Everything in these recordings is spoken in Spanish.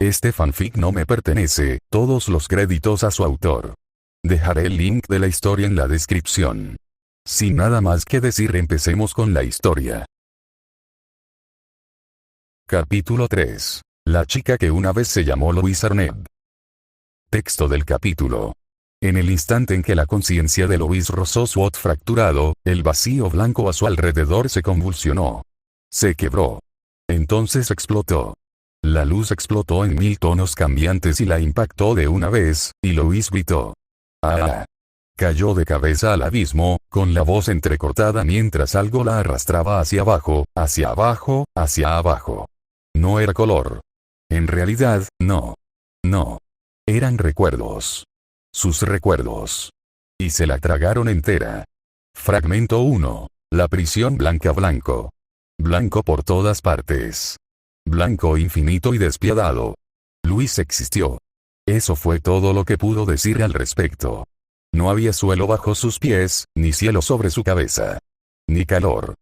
Este fanfic no me pertenece, todos los créditos a su autor. Dejaré el link de la historia en la descripción. Sin nada más que decir, empecemos con la historia. Capítulo 3. La chica que una vez se llamó Louise Arnett. Texto del capítulo. En el instante en que la conciencia de Louise rozó su hot fracturado, el vacío blanco a su alrededor se convulsionó. Se quebró. Entonces explotó. La luz explotó en 1000 tonos cambiantes y la impactó de una vez, y Louise gritó. ¡Ah! Cayó de cabeza al abismo, con la voz entrecortada mientras algo la arrastraba hacia abajo, hacia abajo, hacia abajo. No era color. En realidad, no. No. Eran recuerdos. Sus recuerdos. Y se la tragaron entera. Fragmento 1. La prisión blanca. Blanco. Blanco por todas partes. Blanco infinito y despiadado. Luis existió. Eso fue todo lo que pudo decir al respecto. No había suelo bajo sus pies, ni cielo sobre su cabeza. Ni calor.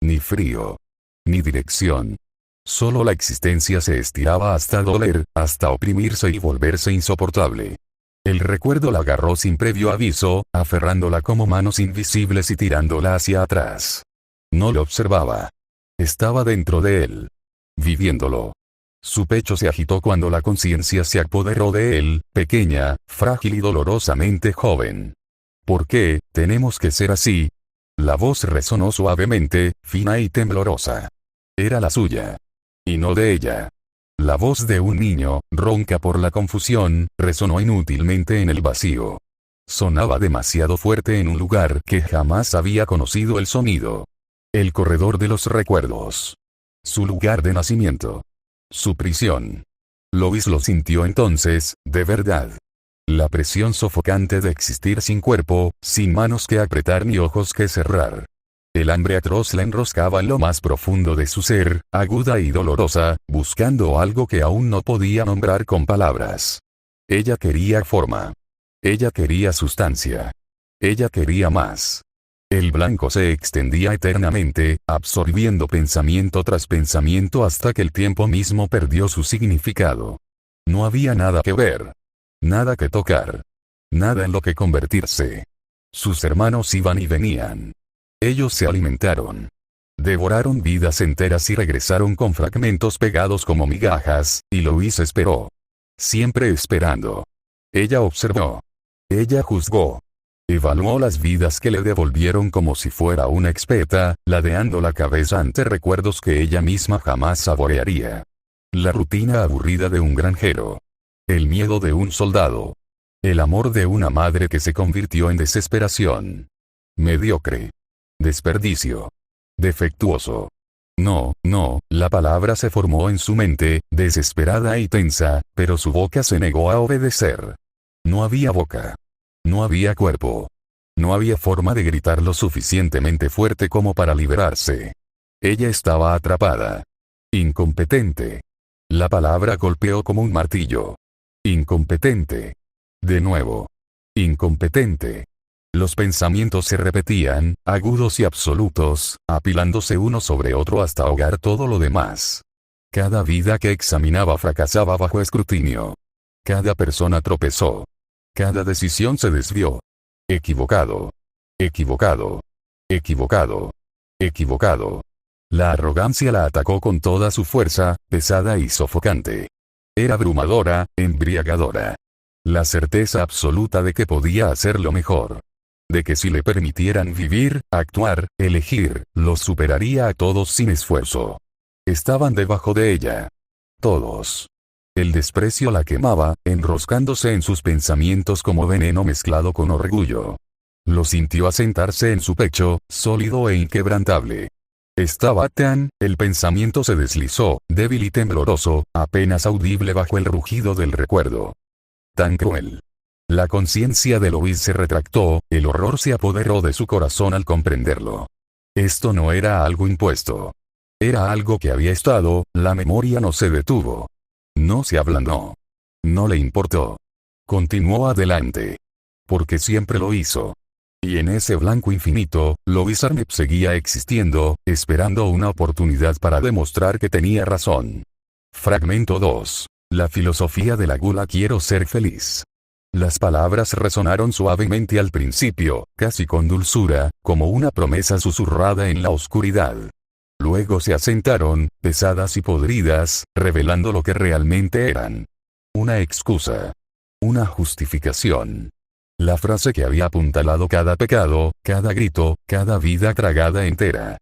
Ni frío. Ni dirección. Solo la existencia se estiraba hasta doler, hasta oprimirse y volverse insoportable. El recuerdo la agarró sin previo aviso, aferrándola como manos invisibles y tirándola hacia atrás. No lo observaba. Estaba dentro de él. Viviéndolo. Su pecho se agitó cuando la conciencia se apoderó de él, pequeña, frágil y dolorosamente joven. ¿Por qué tenemos que ser así? La voz resonó suavemente, fina y temblorosa. Era la suya. Y no de ella. La voz de un niño, ronca por la confusión, resonó inútilmente en el vacío. Sonaba demasiado fuerte en un lugar que jamás había conocido el sonido. El corredor de los recuerdos. Su lugar de nacimiento. Su prisión. Louise lo sintió entonces, de verdad. La presión sofocante de existir sin cuerpo, sin manos que apretar ni ojos que cerrar. El hambre atroz la enroscaba en lo más profundo de su ser, aguda y dolorosa, buscando algo que aún no podía nombrar con palabras. Ella quería forma. Ella quería sustancia. Ella quería más. El blanco se extendía eternamente, absorbiendo pensamiento tras pensamiento hasta que el tiempo mismo perdió su significado. No había nada que ver. Nada que tocar. Nada en lo que convertirse. Sus hermanos iban y venían. Ellos se alimentaron. Devoraron vidas enteras y regresaron con fragmentos pegados como migajas, y Louise esperó. Siempre esperando. Ella observó. Ella juzgó. Evaluó las vidas que le devolvieron como si fuera una experta, ladeando la cabeza ante recuerdos que ella misma jamás saborearía. La rutina aburrida de un granjero. El miedo de un soldado. El amor de una madre que se convirtió en desesperación. Mediocre. Desperdicio. Defectuoso. No, la palabra se formó en su mente, desesperada y tensa, pero su boca se negó a obedecer. No había boca. No había cuerpo. No había forma de gritar lo suficientemente fuerte como para liberarse. Ella estaba atrapada. Incompetente. La palabra golpeó como un martillo. Incompetente. De nuevo. Incompetente. Los pensamientos se repetían, agudos y absolutos, apilándose uno sobre otro hasta ahogar todo lo demás. Cada vida que examinaba fracasaba bajo escrutinio. Cada persona tropezó. Cada decisión se desvió. Equivocado. Equivocado. Equivocado. Equivocado. La arrogancia la atacó con toda su fuerza, pesada y sofocante. Era abrumadora, embriagadora. La certeza absoluta de que podía hacerlo mejor. De que si le permitieran vivir, actuar, elegir, los superaría a todos sin esfuerzo. Estaban debajo de ella. Todos. El desprecio la quemaba, enroscándose en sus pensamientos como veneno mezclado con orgullo. Lo sintió asentarse en su pecho, sólido e inquebrantable. Estaba tan, el pensamiento se deslizó, débil y tembloroso, apenas audible bajo el rugido del recuerdo. Tan cruel. La conciencia de Louise se retractó, el horror se apoderó de su corazón al comprenderlo. Esto no era algo impuesto. Era algo que había estado, la memoria no se detuvo. No se ablandó. No le importó. Continuó adelante. Porque siempre lo hizo. Y en ese blanco infinito, Louise Arnett seguía existiendo, esperando una oportunidad para demostrar que tenía razón. Fragmento 2. La filosofía de la gula: quiero ser feliz. Las palabras resonaron suavemente al principio, casi con dulzura, como una promesa susurrada en la oscuridad. Luego se asentaron, pesadas y podridas, revelando lo que realmente eran. Una excusa. Una justificación. La frase que había apuntalado cada pecado, cada grito, cada vida tragada entera.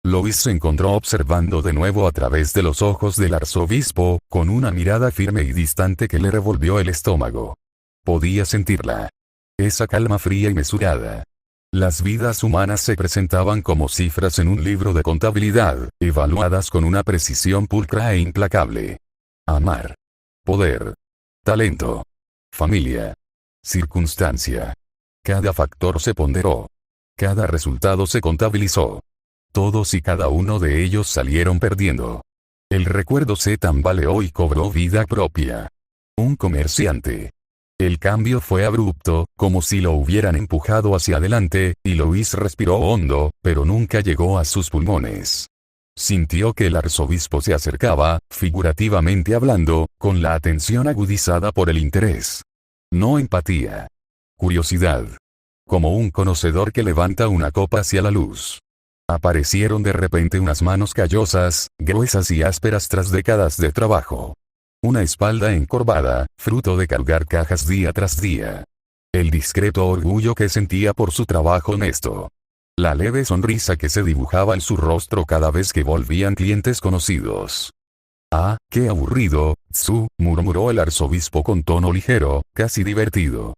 Lois se encontró observando de nuevo a través de los ojos del arzobispo, con una mirada firme y distante que le revolvió el estómago. Podía sentirla. Esa calma fría y mesurada. Las vidas humanas se presentaban como cifras en un libro de contabilidad, evaluadas con una precisión pulcra e implacable. Amar. Poder. Talento. Familia. Circunstancia. Cada factor se ponderó. Cada resultado se contabilizó. Todos y cada uno de ellos salieron perdiendo. El recuerdo se tambaleó y cobró vida propia. Un comerciante. El cambio fue abrupto, como si lo hubieran empujado hacia adelante, y Lois respiró hondo, pero nunca llegó a sus pulmones. Sintió que el arzobispo se acercaba, figurativamente hablando, con la atención agudizada por el interés. No empatía. Curiosidad. Como un conocedor que levanta una copa hacia la luz. Aparecieron de repente unas manos callosas, gruesas y ásperas tras décadas de trabajo. Una espalda encorvada, fruto de cargar cajas día tras día. El discreto orgullo que sentía por su trabajo honesto. La leve sonrisa que se dibujaba en su rostro cada vez que volvían clientes conocidos. «Ah, qué aburrido, Tsu», murmuró el arzobispo con tono ligero, casi divertido.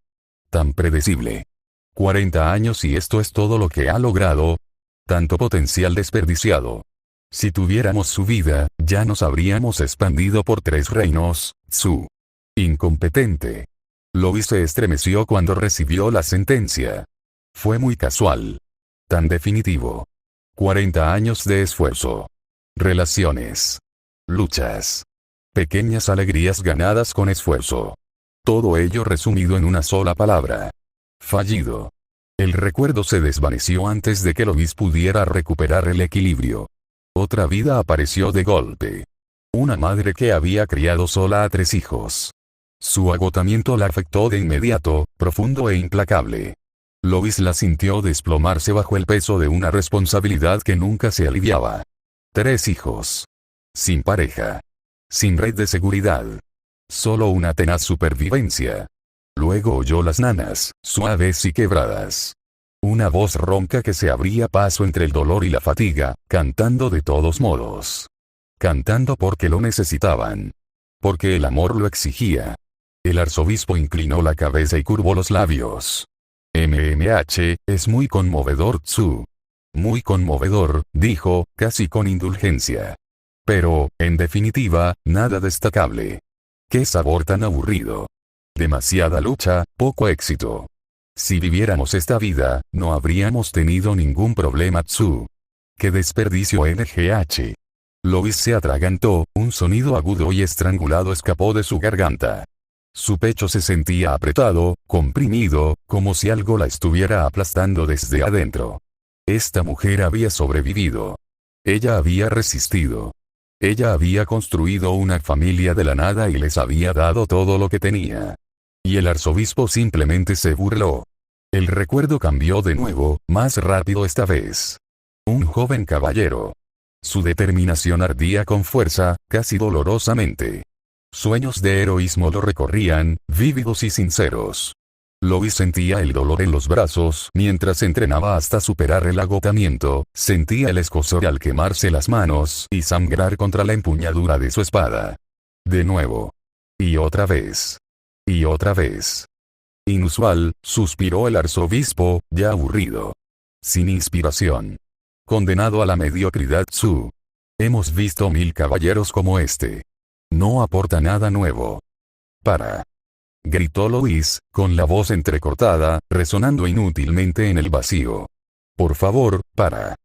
«Tan predecible. 40 años y esto es todo lo que ha logrado. Tanto potencial desperdiciado. Si tuviéramos su vida, ya nos habríamos expandido por 3 reinos, Tsu. Incompetente». Lois se estremeció cuando recibió la sentencia. Fue muy casual. Tan definitivo. 40 años de esfuerzo. Relaciones. Luchas. Pequeñas alegrías ganadas con esfuerzo. Todo ello resumido en una sola palabra. Fallido. El recuerdo se desvaneció antes de que Lois pudiera recuperar el equilibrio. Otra vida apareció de golpe. Una madre que había criado sola a 3 hijos. Su agotamiento la afectó de inmediato, profundo e implacable. Lois la sintió desplomarse bajo el peso de una responsabilidad que nunca se aliviaba. 3 hijos. Sin pareja. Sin red de seguridad. Solo una tenaz supervivencia. Luego oyó las nanas, suaves y quebradas. Una voz ronca que se abría paso entre el dolor y la fatiga, cantando de todos modos. Cantando porque lo necesitaban. Porque el amor lo exigía. El arzobispo inclinó la cabeza y curvó los labios. Es muy conmovedor, Tsu. Muy conmovedor, dijo, casi con indulgencia. Pero, en definitiva, nada destacable. Qué sabor tan aburrido. Demasiada lucha, poco éxito. Si viviéramos esta vida, no habríamos tenido ningún problema, Tsu. Qué desperdicio, NGH. Lois se atragantó, un sonido agudo y estrangulado escapó de su garganta. Su pecho se sentía apretado, comprimido, como si algo la estuviera aplastando desde adentro. Esta mujer había sobrevivido. Ella había resistido. Ella había construido una familia de la nada y les había dado todo lo que tenía. Y el arzobispo simplemente se burló. El recuerdo cambió de nuevo, más rápido esta vez. Un joven caballero. Su determinación ardía con fuerza, casi dolorosamente. Sueños de heroísmo lo recorrían, vívidos y sinceros. Lois sentía el dolor en los brazos mientras entrenaba hasta superar el agotamiento, sentía el escozor al quemarse las manos y sangrar contra la empuñadura de su espada. De nuevo. Y otra vez. Y otra vez. Inusual, suspiró el arzobispo, ya aburrido. Sin inspiración. Condenado a la mediocridad, Tsu. Hemos visto 1000 caballeros como este. No aporta nada nuevo. Para. Gritó Lois, con la voz entrecortada, resonando inútilmente en el vacío. Por favor, para.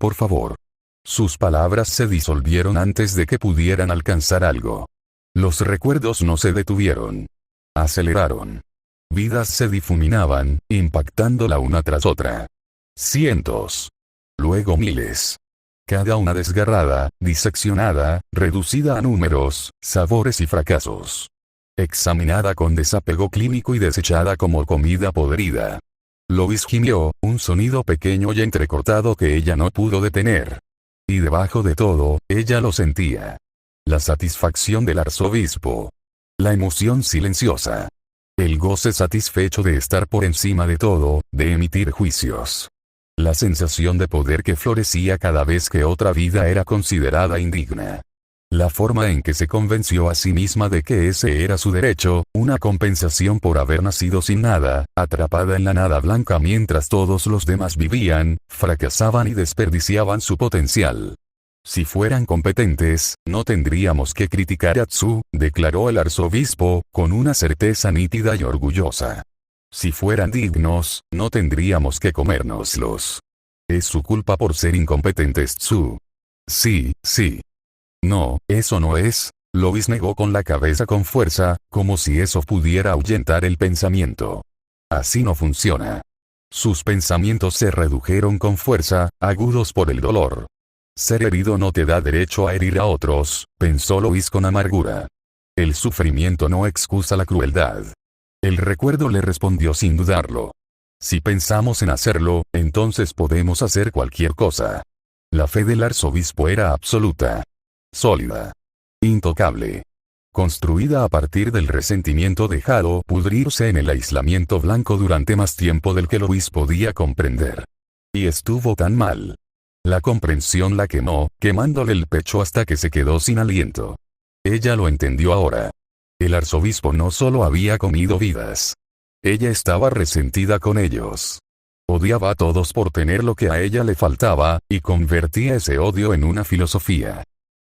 Por favor. Sus palabras se disolvieron antes de que pudieran alcanzar algo. Los recuerdos no se detuvieron. Aceleraron. Vidas se difuminaban, impactándola una tras otra. Cientos. Luego miles. cada una desgarrada, diseccionada, reducida a números, sabores y fracasos. Examinada con desapego clínico y desechada como comida podrida. Lois gimió, un sonido pequeño y entrecortado que ella no pudo detener. Y debajo de todo, ella lo sentía. La satisfacción del arzobispo. La emoción silenciosa. El goce satisfecho de estar por encima de todo, de emitir juicios. La sensación de poder que florecía cada vez que otra vida era considerada indigna. La forma en que se convenció a sí misma de que ese era su derecho, una compensación por haber nacido sin nada, atrapada en la nada blanca mientras todos los demás vivían, fracasaban y desperdiciaban su potencial. Si fueran competentes, no tendríamos que criticar a Tsu, declaró el arzobispo, con una certeza nítida y orgullosa. Si fueran dignos, no tendríamos que comérnoslos. Es su culpa por ser incompetentes, Tsu. Sí, sí. No, eso no es. Lois negó con la cabeza con fuerza, como si eso pudiera ahuyentar el pensamiento. Así no funciona. Sus pensamientos se redujeron con fuerza, agudos por el dolor. Ser herido no te da derecho a herir a otros, pensó Lois con amargura. El sufrimiento no excusa la crueldad. El recuerdo le respondió sin dudarlo. Si pensamos en hacerlo, entonces podemos hacer cualquier cosa. La fe del arzobispo era absoluta. Sólida. Intocable. Construida a partir del resentimiento dejado pudrirse en el aislamiento blanco durante más tiempo del que Lois podía comprender. Y estuvo tan mal. La comprensión la quemó, quemándole el pecho hasta que se quedó sin aliento. Ella lo entendió ahora. El arzobispo no solo había comido vidas. Ella estaba resentida con ellos. Odiaba a todos por tener lo que a ella le faltaba, y convertía ese odio en una filosofía.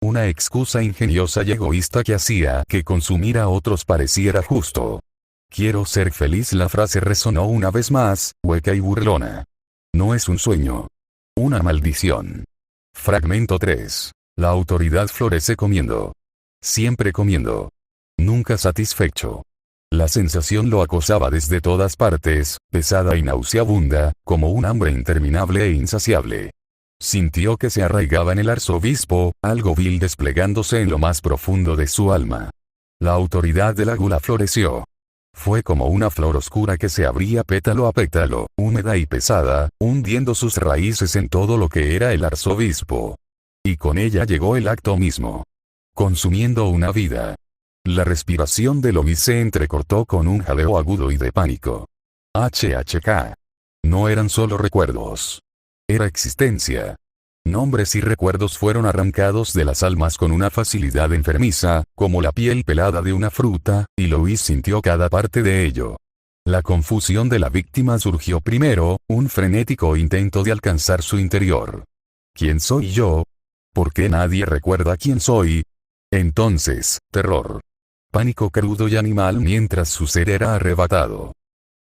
Una excusa ingeniosa y egoísta que hacía que consumir a otros pareciera justo. Quiero ser feliz. La frase resonó una vez más, hueca y burlona. No es un sueño. Una maldición. Fragmento 3. La autoridad florece comiendo. Siempre comiendo. Nunca satisfecho. La sensación lo acosaba desde todas partes, pesada y nauseabunda, como un hambre interminable e insaciable. Sintió que se arraigaba en el arzobispo, algo vil desplegándose en lo más profundo de su alma. La autoridad de la gula floreció. Fue como una flor oscura que se abría pétalo a pétalo, húmeda y pesada, hundiendo sus raíces en todo lo que era el arzobispo. Y con ella llegó el acto mismo. Consumiendo una vida. La respiración de Lois se entrecortó con un jaleo agudo y de pánico. HHK. No eran solo recuerdos. Era existencia. Nombres y recuerdos fueron arrancados de las almas con una facilidad enfermiza, como la piel pelada de una fruta, y Lois sintió cada parte de ello. La confusión de la víctima surgió primero, un frenético intento de alcanzar su interior. ¿Quién soy yo? ¿Por qué nadie recuerda quién soy? Entonces, terror. Pánico crudo y animal mientras su ser era arrebatado.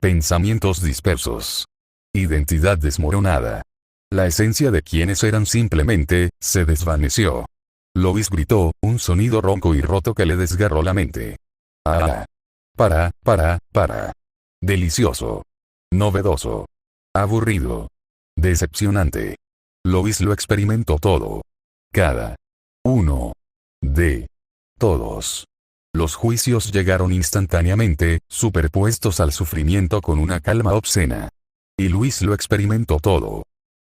Pensamientos dispersos. Identidad desmoronada. La esencia de quienes eran simplemente, se desvaneció. Lois gritó, un sonido ronco y roto que le desgarró la mente. ¡Ah! Para. Delicioso. Novedoso. Aburrido. Decepcionante. Lois lo experimentó todo. Cada uno de todos. Los juicios llegaron instantáneamente, superpuestos al sufrimiento con una calma obscena. Y Lois lo experimentó todo.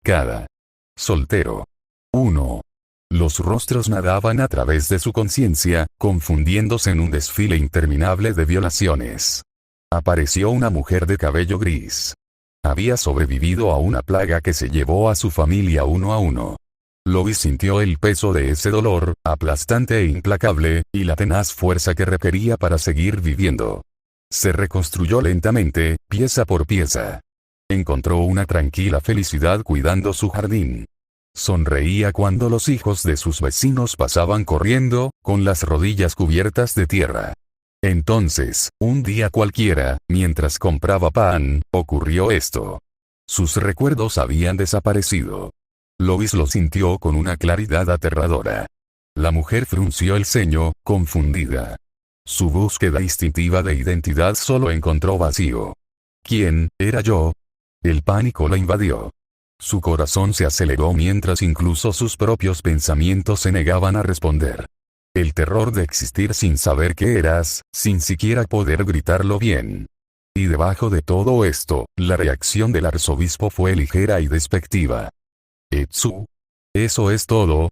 Cada soltero. Uno. Los rostros nadaban a través de su conciencia, confundiéndose en un desfile interminable de violaciones. Apareció una mujer de cabello gris. Había sobrevivido a una plaga que se llevó a su familia uno a uno. Lois sintió el peso de ese dolor, aplastante e implacable, y la tenaz fuerza que requería para seguir viviendo. Se reconstruyó lentamente, pieza por pieza. Encontró una tranquila felicidad cuidando su jardín. Sonreía cuando los hijos de sus vecinos pasaban corriendo, con las rodillas cubiertas de tierra. Entonces, un día cualquiera, mientras compraba pan, ocurrió esto. Sus recuerdos habían desaparecido. Lois lo sintió con una claridad aterradora. La mujer frunció el ceño, confundida. Su búsqueda instintiva de identidad solo encontró vacío. ¿Quién era yo? El pánico la invadió. Su corazón se aceleró mientras incluso sus propios pensamientos se negaban a responder. El terror de existir sin saber qué eras, sin siquiera poder gritarlo bien. Y debajo de todo esto, la reacción del arzobispo fue ligera y despectiva. «Etsu. ¿Eso es todo?»,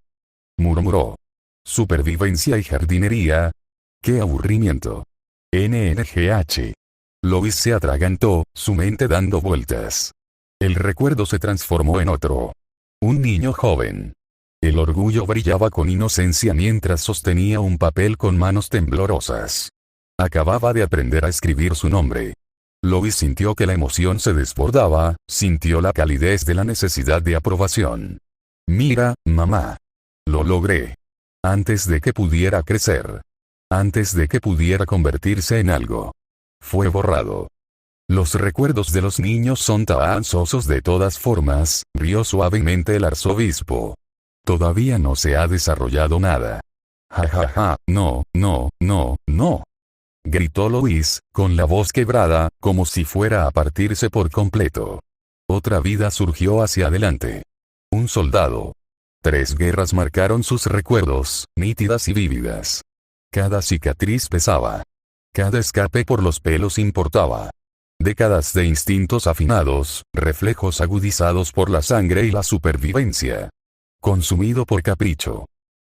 murmuró. «Supervivencia y jardinería. ¡Qué aburrimiento!». NNGH. Lois se atragantó, su mente dando vueltas. El recuerdo se transformó en otro. Un niño joven. El orgullo brillaba con inocencia mientras sostenía un papel con manos temblorosas. Acababa de aprender a escribir su nombre. Lois sintió que la emoción se desbordaba, sintió la calidez de la necesidad de aprobación. «Mira, mamá. Lo logré. Antes de que pudiera crecer. Antes de que pudiera convertirse en algo. Fue borrado». «Los recuerdos de los niños son tan sosos de todas formas», rió suavemente el arzobispo. «Todavía no se ha desarrollado nada». «Ja ja ja, no, no, no, no», gritó Lois, con la voz quebrada, como si fuera a partirse por completo. Otra vida surgió hacia adelante. Un soldado. 3 guerras marcaron sus recuerdos, nítidas y vívidas. Cada cicatriz pesaba. Cada escape por los pelos importaba. Décadas de instintos afinados, reflejos agudizados por la sangre y la supervivencia. Consumido por capricho.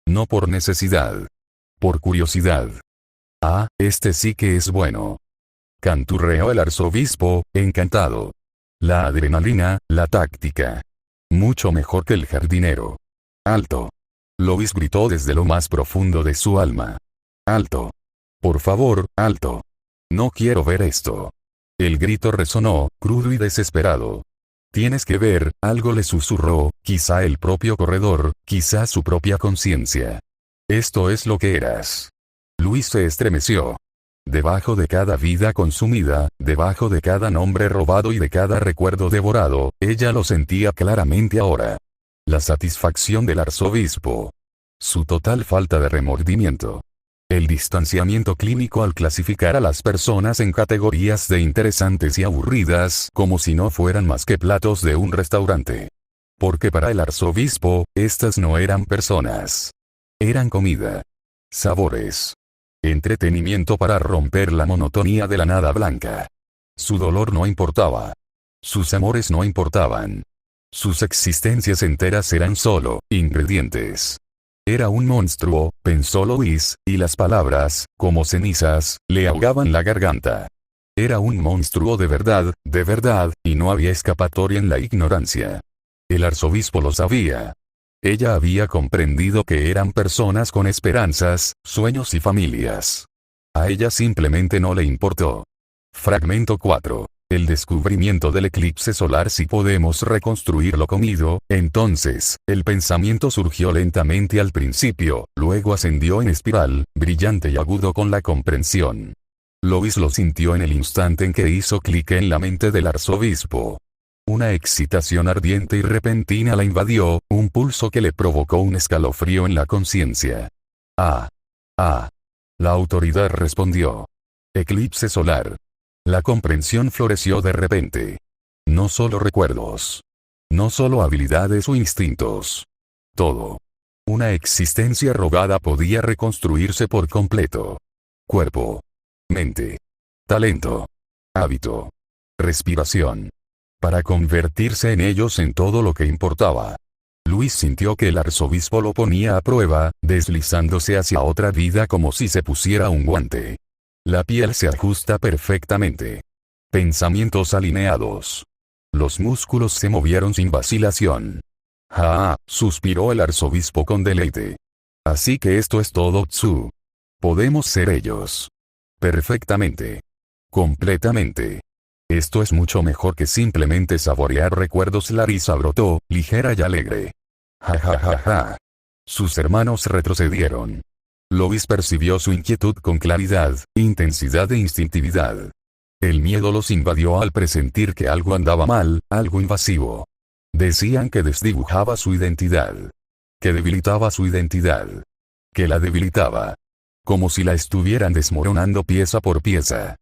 No por necesidad. Por curiosidad. «Ah, este sí que es bueno», canturreó el arzobispo, encantado. «La adrenalina, la táctica. Mucho mejor que el jardinero». «Alto». Lois gritó desde lo más profundo de su alma. «Alto. Por favor, alto. No quiero ver esto». El grito resonó, crudo y desesperado. «Tienes que ver», algo le susurró, quizá el propio corredor, quizá su propia conciencia. «Esto es lo que eras». Luis se estremeció. Debajo de cada vida consumida, debajo de cada nombre robado y de cada recuerdo devorado, ella lo sentía claramente ahora. La satisfacción del arzobispo. Su total falta de remordimiento. El distanciamiento clínico al clasificar a las personas en categorías de interesantes y aburridas, como si no fueran más que platos de un restaurante. Porque para el arzobispo, estas no eran personas. Eran comida. Sabores. Entretenimiento para romper la monotonía de la nada blanca. Su dolor no importaba. Sus amores no importaban. Sus existencias enteras eran solo ingredientes. Era un monstruo, pensó Lois, y las palabras, como cenizas, le ahogaban la garganta. Era un monstruo de verdad, y no había escapatoria en la ignorancia. El arzobispo lo sabía. Ella había comprendido que eran personas con esperanzas, sueños y familias. A ella simplemente no le importó. Fragmento 4. El descubrimiento del eclipse solar. Si podemos reconstruir lo comido, entonces, el pensamiento surgió lentamente al principio, luego ascendió en espiral, brillante y agudo con la comprensión. Lois lo sintió en el instante en que hizo clic en la mente del arzobispo. Una excitación ardiente y repentina la invadió, un pulso que le provocó un escalofrío en la conciencia. «Ah. Ah». La autoridad respondió. «Eclipse solar». La comprensión floreció de repente. No solo recuerdos. No solo habilidades o instintos. Todo. Una existencia rogada podía reconstruirse por completo. Cuerpo. Mente. Talento. Hábito. Respiración. Para convertirse en ellos en todo lo que importaba. Luis sintió que el arzobispo lo ponía a prueba, deslizándose hacia otra vida como si se pusiera un guante. La piel se ajusta perfectamente. Pensamientos alineados. Los músculos se movieron sin vacilación. «Ah», suspiró el arzobispo con deleite. «Así que esto es todo, Tsu. Podemos ser ellos. Perfectamente. Completamente. Esto es mucho mejor que simplemente saborear recuerdos». La risa brotó, ligera y alegre. «Ja ja ja ja». Sus hermanos retrocedieron. Lois percibió su inquietud con claridad, intensidad e instintividad. El miedo los invadió al presentir que algo andaba mal, algo invasivo. Decían que desdibujaba su identidad. Que debilitaba su identidad. Que la debilitaba. Como si la estuvieran desmoronando pieza por pieza.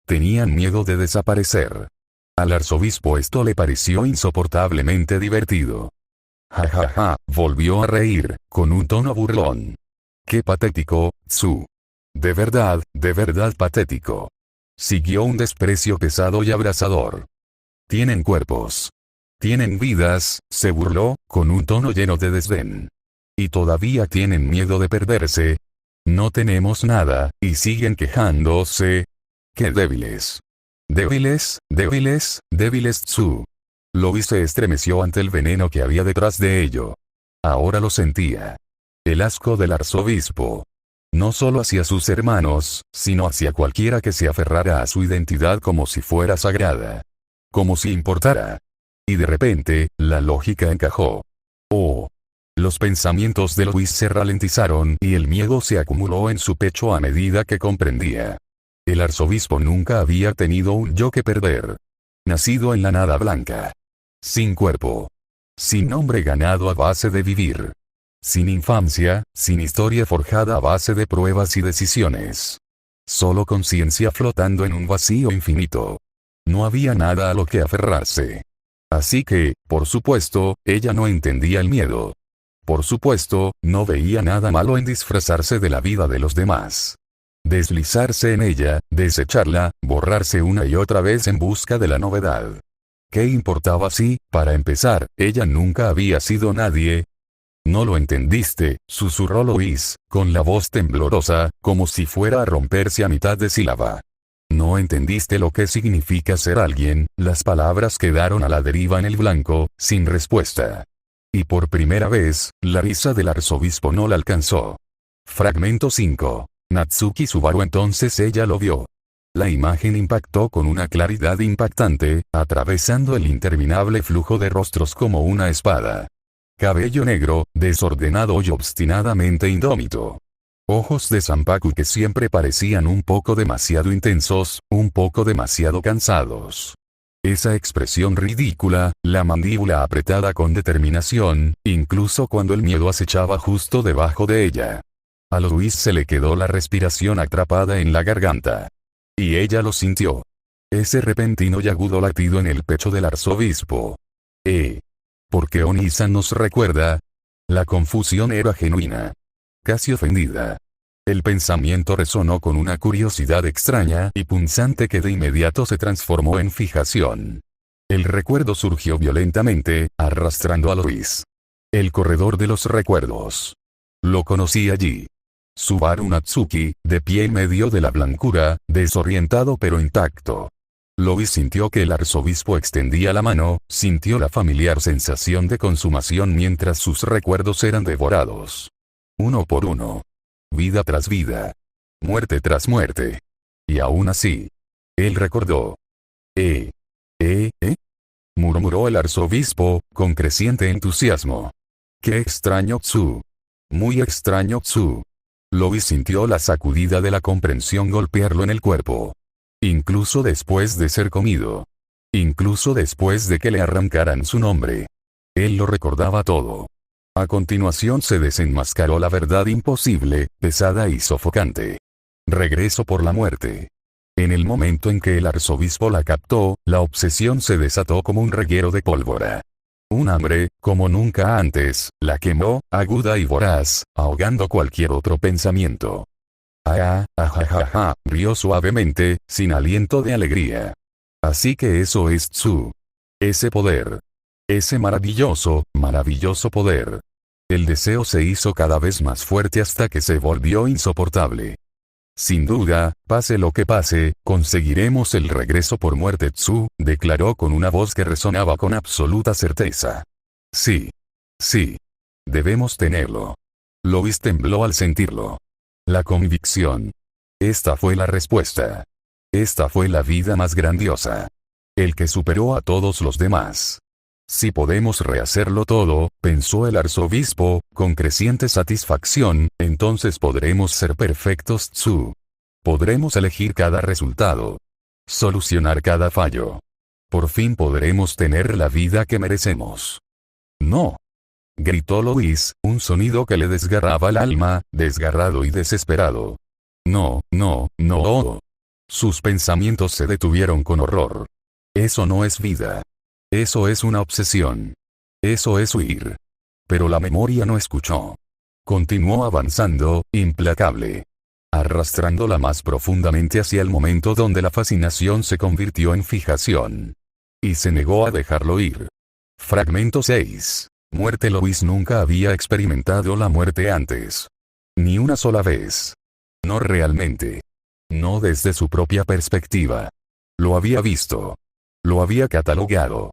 Tenían miedo de desaparecer. Al arzobispo esto le pareció insoportablemente divertido. Ja ja ja, volvió a reír, con un tono burlón. ¡Qué patético, Tsu! De verdad patético. Siguió un desprecio pesado y abrasador. Tienen cuerpos. Tienen vidas, se burló, con un tono lleno de desdén. Y todavía tienen miedo de perderse. No tenemos nada, y siguen quejándose. ¡Qué débiles! Débiles, Tsu. Louis se estremeció ante el veneno que había detrás de ello. Ahora lo sentía. El asco del arzobispo. No solo hacia sus hermanos, sino hacia cualquiera que se aferrara a su identidad como si fuera sagrada. Como si importara. Y de repente, la lógica encajó. Oh. Los pensamientos de Louis se ralentizaron y el miedo se acumuló en su pecho a medida que comprendía. El arzobispo nunca había tenido un yo que perder. Nacido en la nada blanca. Sin cuerpo. Sin nombre ganado a base de vivir. Sin infancia, sin historia forjada a base de pruebas y decisiones. Solo conciencia flotando en un vacío infinito. No había nada a lo que aferrarse. Así que, por supuesto, ella no entendía el miedo. Por supuesto, no veía nada malo en disfrazarse de la vida de los demás. Deslizarse en ella, desecharla, borrarse una y otra vez en busca de la novedad. ¿Qué importaba si, para empezar, ella nunca había sido nadie? No lo entendiste, susurró Louis, con la voz temblorosa, como si fuera a romperse a mitad de sílaba. No entendiste lo que significa ser alguien. Las palabras quedaron a la deriva en el blanco, sin respuesta. Y por primera vez, la risa del arzobispo no la alcanzó. Fragmento 5. Natsuki Subaru. Entonces ella lo vio. La imagen impactó con una claridad impactante, atravesando el interminable flujo de rostros como una espada. Cabello negro, desordenado y obstinadamente indómito. Ojos de Zanpaku que siempre parecían un poco demasiado intensos, un poco demasiado cansados. Esa expresión ridícula, la mandíbula apretada con determinación, incluso cuando el miedo acechaba justo debajo de ella. A Louis se le quedó la respiración atrapada en la garganta. Y ella lo sintió. Ese repentino y agudo latido en el pecho del arzobispo. Porque Oni-san nos recuerda. La confusión era genuina. Casi ofendida. El pensamiento resonó con una curiosidad extraña y punzante que de inmediato se transformó en fijación. El recuerdo surgió violentamente, arrastrando a Louis. El corredor de los recuerdos. Lo conocí allí. Subaru Natsuki, de pie en medio de la blancura, desorientado pero intacto. Louis sintió que el arzobispo extendía la mano, sintió la familiar sensación de consumación mientras sus recuerdos eran devorados. Uno por uno. Vida tras vida. Muerte tras muerte. Y aún así. Él recordó. Murmuró el arzobispo, con creciente entusiasmo. Qué extraño Tsu. Muy extraño Tsu. Louis sintió la sacudida de la comprensión golpearlo en el cuerpo. Incluso después de ser comido. Incluso después de que le arrancaran su nombre. Él lo recordaba todo. A continuación se desenmascaró la verdad imposible, pesada y sofocante. Regreso por la muerte. En el momento en que el arzobispo la captó, la obsesión se desató como un reguero de pólvora. Un hambre, como nunca antes, la quemó, aguda y voraz, ahogando cualquier otro pensamiento. Rió suavemente, sin aliento de alegría. Así que eso es Tsu. Ese poder. Ese maravilloso, maravilloso poder. El deseo se hizo cada vez más fuerte hasta que se volvió insoportable. Sin duda, pase lo que pase, conseguiremos el regreso por muerte Tsu, declaró con una voz que resonaba con absoluta certeza. Sí. Sí. Debemos tenerlo. Louis tembló al sentirlo. La convicción. Esta fue la respuesta. Esta fue la vida más grandiosa. El que superó a todos los demás. Si podemos rehacerlo todo, pensó el arzobispo, con creciente satisfacción, entonces podremos ser perfectos Tsu. Podremos elegir cada resultado. Solucionar cada fallo. Por fin podremos tener la vida que merecemos. No. Gritó Louis, un sonido que le desgarraba el alma, desgarrado y desesperado. No. Sus pensamientos se detuvieron con horror. Eso no es vida. Eso es una obsesión. Eso es huir. Pero la memoria no escuchó. Continuó avanzando, implacable. Arrastrándola más profundamente hacia el momento donde la fascinación se convirtió en fijación. Y se negó a dejarlo ir. Fragmento 6. Muerte. Lois nunca había experimentado la muerte antes. Ni una sola vez. No realmente. No desde su propia perspectiva. Lo había visto. Lo había catalogado.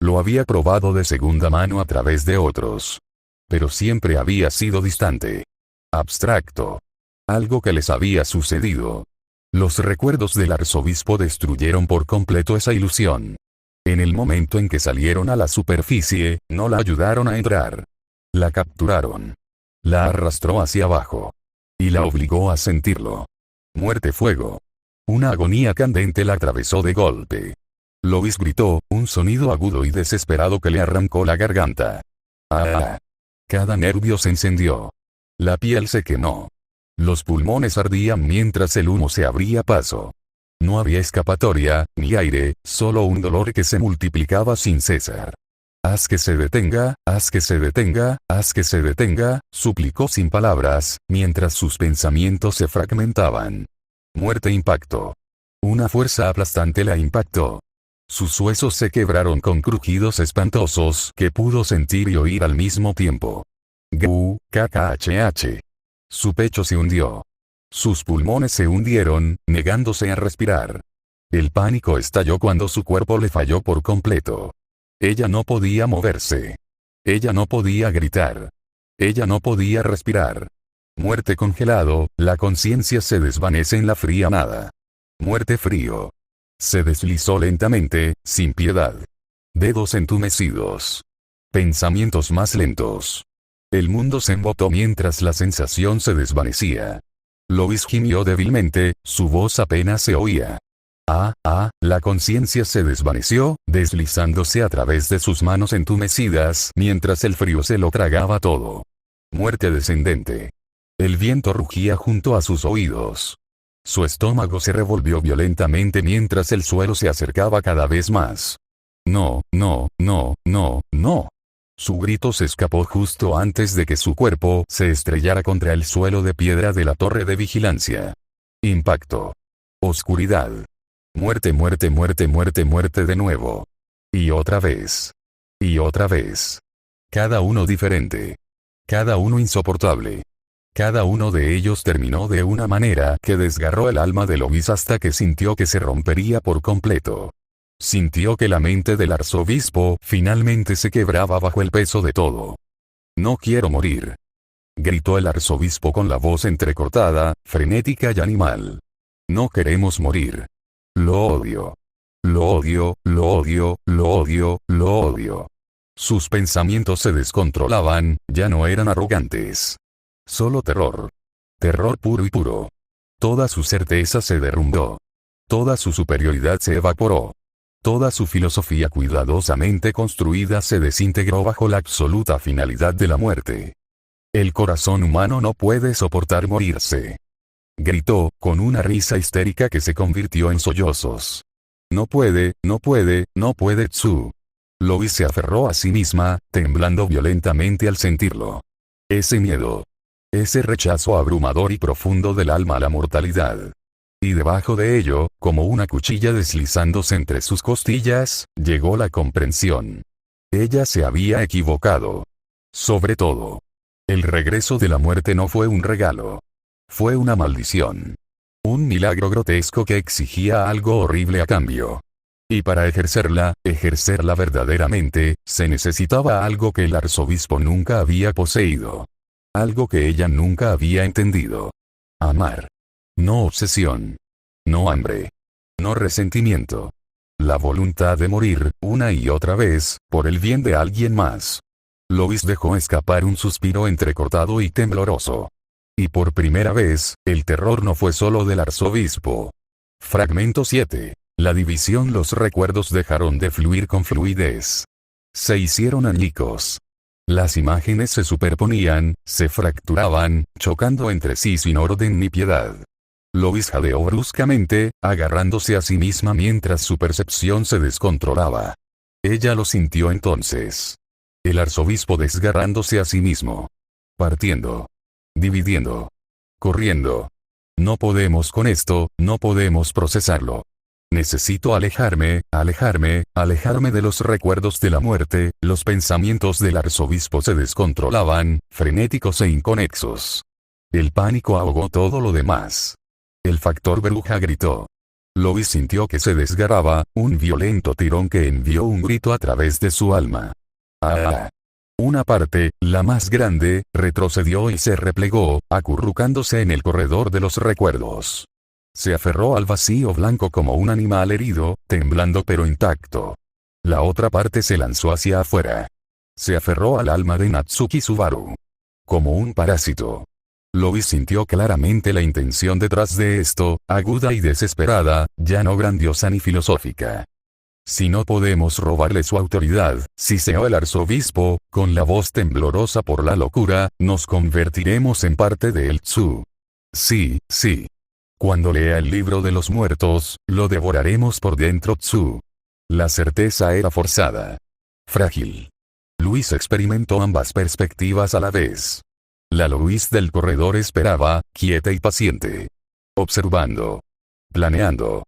Lo había probado de segunda mano a través de otros. Pero siempre había sido distante. Abstracto. Algo que les había sucedido. Los recuerdos del arzobispo destruyeron por completo esa ilusión. En el momento en que salieron a la superficie, no la ayudaron a entrar. La capturaron. La arrastró hacia abajo. Y la obligó a sentirlo. Muerte. Fuego. Una agonía candente la atravesó de golpe. Lois gritó, un sonido agudo y desesperado que le arrancó la garganta. ¡Ah! Cada nervio se encendió. La piel se quemó. Los pulmones ardían mientras el humo se abría paso. No había escapatoria, ni aire, solo un dolor que se multiplicaba sin cesar. «Haz que se detenga, haz que se detenga, haz que se detenga», suplicó sin palabras, mientras sus pensamientos se fragmentaban. Muerte. Impacto. Una fuerza aplastante la impactó. Sus huesos se quebraron con crujidos espantosos que pudo sentir y oír al mismo tiempo. Kkh. Su pecho se hundió. Sus pulmones se hundieron, negándose a respirar. El pánico estalló cuando su cuerpo le falló por completo. Ella no podía moverse. Ella no podía gritar. Ella no podía respirar. Muerte. Congelado, la conciencia se desvanece en la fría nada. Muerte. Frío. Se deslizó lentamente, sin piedad. Dedos entumecidos. Pensamientos más lentos. El mundo se embotó mientras la sensación se desvanecía. Lois gimió débilmente, su voz apenas se oía. La conciencia se desvaneció, deslizándose a través de sus manos entumecidas mientras el frío se lo tragaba todo. Muerte descendente. El viento rugía junto a sus oídos. Su estómago se revolvió violentamente mientras el suelo se acercaba cada vez más. No, no, no, no, no. Su grito se escapó justo antes de que su cuerpo se estrellara contra el suelo de piedra de la torre de vigilancia. Impacto. Oscuridad. Muerte, muerte, muerte, muerte, muerte de nuevo. Y otra vez. Y otra vez. Cada uno diferente. Cada uno insoportable. Cada uno de ellos terminó de una manera que desgarró el alma de Lois hasta que sintió que se rompería por completo. Sintió que la mente del arzobispo finalmente se quebraba bajo el peso de todo. «No quiero morir», gritó el arzobispo con la voz entrecortada, frenética y animal. «No queremos morir. Lo odio. Lo odio, lo odio, lo odio, lo odio». Sus pensamientos se descontrolaban, ya no eran arrogantes. Solo terror. Terror puro y puro. Toda su certeza se derrumbó. Toda su superioridad se evaporó. Toda su filosofía cuidadosamente construida se desintegró bajo la absoluta finalidad de la muerte. El corazón humano no puede soportar morirse. Gritó, con una risa histérica que se convirtió en sollozos. No puede, no puede, no puede. Tsu. Lois se aferró a sí misma, temblando violentamente al sentirlo. Ese miedo. Ese rechazo abrumador y profundo del alma a la mortalidad. Y debajo de ello, como una cuchilla deslizándose entre sus costillas, llegó la comprensión. Ella se había equivocado. Sobre todo. El regreso de la muerte no fue un regalo. Fue una maldición. Un milagro grotesco que exigía algo horrible a cambio. Y para ejercerla verdaderamente, se necesitaba algo que el arzobispo nunca había poseído. Algo que ella nunca había entendido. Amar. No obsesión. No hambre. No resentimiento. La voluntad de morir, una y otra vez, por el bien de alguien más. Lois dejó escapar un suspiro entrecortado y tembloroso. Y por primera vez, el terror no fue solo del arzobispo. Fragmento 7. La división. Los recuerdos dejaron de fluir con fluidez. Se hicieron añicos. Las imágenes se superponían, se fracturaban, chocando entre sí sin orden ni piedad. Lois jadeó bruscamente, agarrándose a sí misma mientras su percepción se descontrolaba. Ella lo sintió entonces. El arzobispo desgarrándose a sí mismo. Partiendo. Dividiendo. Corriendo. No podemos con esto, no podemos procesarlo. Necesito alejarme, alejarme, alejarme de los recuerdos de la muerte. Los pensamientos del arzobispo se descontrolaban, frenéticos e inconexos. El pánico ahogó todo lo demás. El factor bruja gritó. Lois sintió que se desgarraba, un violento tirón que envió un grito a través de su alma. ¡Ah! Una parte, la más grande, retrocedió y se replegó, acurrucándose en el corredor de los recuerdos. Se aferró al vacío blanco como un animal herido, temblando pero intacto. La otra parte se lanzó hacia afuera. Se aferró al alma de Natsuki Subaru. Como un parásito. Lois sintió claramente la intención detrás de esto, aguda y desesperada, ya no grandiosa ni filosófica. Si no podemos robarle su autoridad, siseó el arzobispo, con la voz temblorosa por la locura, nos convertiremos en parte de él. Tsu. Sí, sí. Cuando lea el libro de los muertos, lo devoraremos por dentro. Tsu. La certeza era forzada. Frágil. Luis experimentó ambas perspectivas a la vez. La Lois del corredor esperaba, quieta y paciente. Observando. Planeando.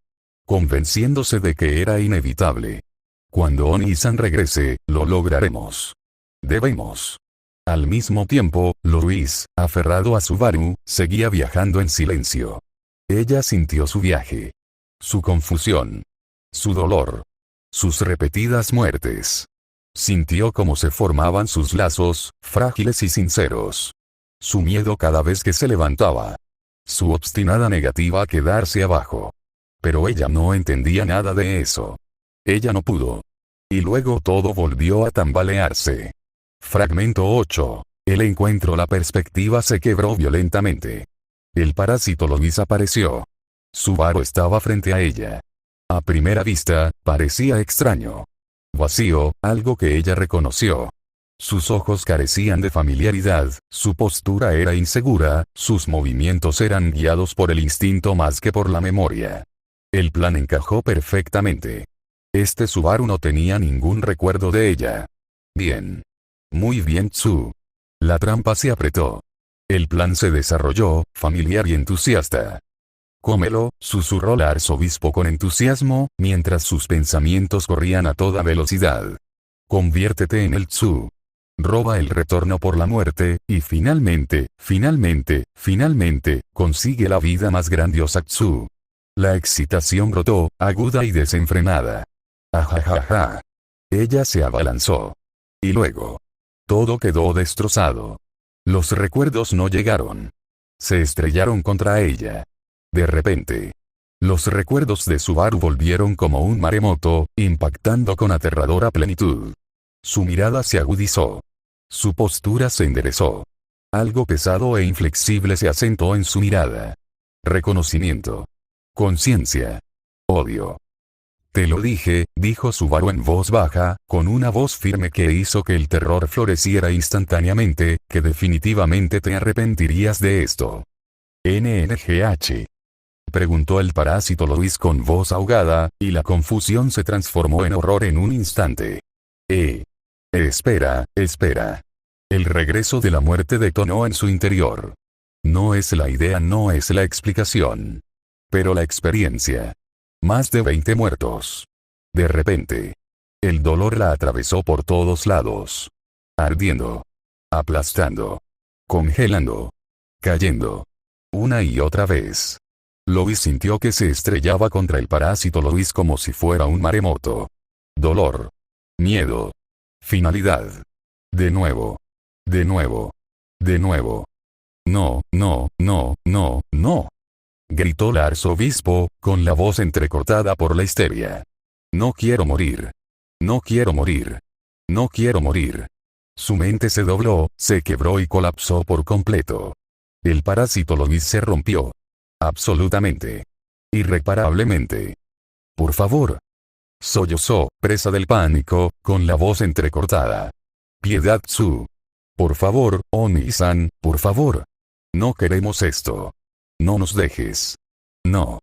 Convenciéndose de que era inevitable. Cuando Oni-san regrese, lo lograremos. Debemos. Al mismo tiempo, Lois, aferrado a Subaru, seguía viajando en silencio. Ella sintió su viaje. Su confusión. Su dolor. Sus repetidas muertes. Sintió cómo se formaban sus lazos, frágiles y sinceros. Su miedo cada vez que se levantaba. Su obstinada negativa a quedarse abajo. Pero ella no entendía nada de eso. Ella no pudo. Y luego todo volvió a tambalearse. Fragmento 8. El encuentro. La perspectiva se quebró violentamente. El parásito Lois apareció. Subaru estaba frente a ella. A primera vista, parecía extraño. Vacío, algo que ella reconoció. Sus ojos carecían de familiaridad, su postura era insegura, sus movimientos eran guiados por el instinto más que por la memoria. El plan encajó perfectamente. Este Subaru no tenía ningún recuerdo de ella. Bien. Muy bien, Tsu. La trampa se apretó. El plan se desarrolló, familiar y entusiasta. Cómelo, susurró el arzobispo con entusiasmo, mientras sus pensamientos corrían a toda velocidad. Conviértete en el Tsu. Roba el retorno por la muerte, y finalmente, consigue la vida más grandiosa. Tsu. La excitación brotó, aguda y desenfrenada. Ajajaja. Ella se abalanzó. Y luego. Todo quedó destrozado. Los recuerdos no llegaron. Se estrellaron contra ella. De repente. Los recuerdos de Subaru volvieron como un maremoto, impactando con aterradora plenitud. Su mirada se agudizó. Su postura se enderezó. Algo pesado e inflexible se asentó en su mirada. Reconocimiento. Conciencia. Odio. Te lo dije, dijo Subaru en voz baja, con una voz firme que hizo que el terror floreciera instantáneamente, que definitivamente te arrepentirías de esto. ¿NNGH? Preguntó el parásito Lois con voz ahogada, y la confusión se transformó en horror en un instante. Espera. El regreso de la muerte detonó en su interior. No es la idea, no es la explicación. Pero la experiencia. Más de 20 muertos. De repente. El dolor la atravesó por todos lados. Ardiendo. Aplastando. Congelando. Cayendo. Una y otra vez. Lois sintió que se estrellaba contra el parásito Lois como si fuera un maremoto. Dolor. Miedo. Finalidad. De nuevo. No. Gritó el arzobispo, con la voz entrecortada por la histeria. No quiero morir. Su mente se dobló, se quebró y colapsó por completo. El parásito Lois se rompió. Absolutamente. Irreparablemente. Por favor. Sollozó, presa del pánico, con la voz entrecortada. Piedad, Tsu. Por favor, Oni-san, por favor. No queremos esto. No nos dejes. No.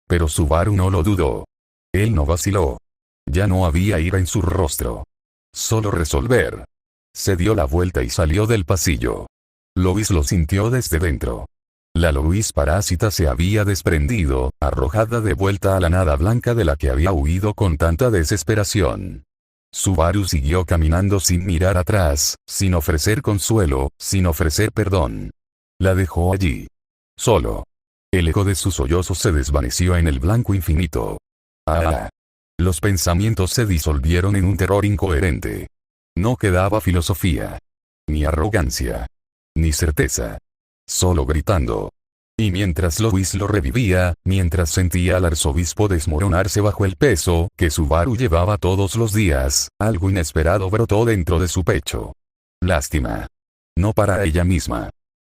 Pero Subaru no lo dudó. Él no vaciló. Ya no había ira en su rostro. Solo resolver. Se dio la vuelta y salió del pasillo. Lois lo sintió desde dentro. La Lois parásita se había desprendido, arrojada de vuelta a la nada blanca de la que había huido con tanta desesperación. Subaru siguió caminando sin mirar atrás, sin ofrecer consuelo, sin ofrecer perdón. La dejó allí. Solo. El eco de sus sollozos se desvaneció en el blanco infinito. ¡Ah! Los pensamientos se disolvieron en un terror incoherente. No quedaba filosofía. Ni arrogancia. Ni certeza. Solo gritando. Y mientras Lois lo revivía, mientras sentía al arzobispo desmoronarse bajo el peso que Subaru llevaba todos los días, algo inesperado brotó dentro de su pecho. Lástima. No para ella misma.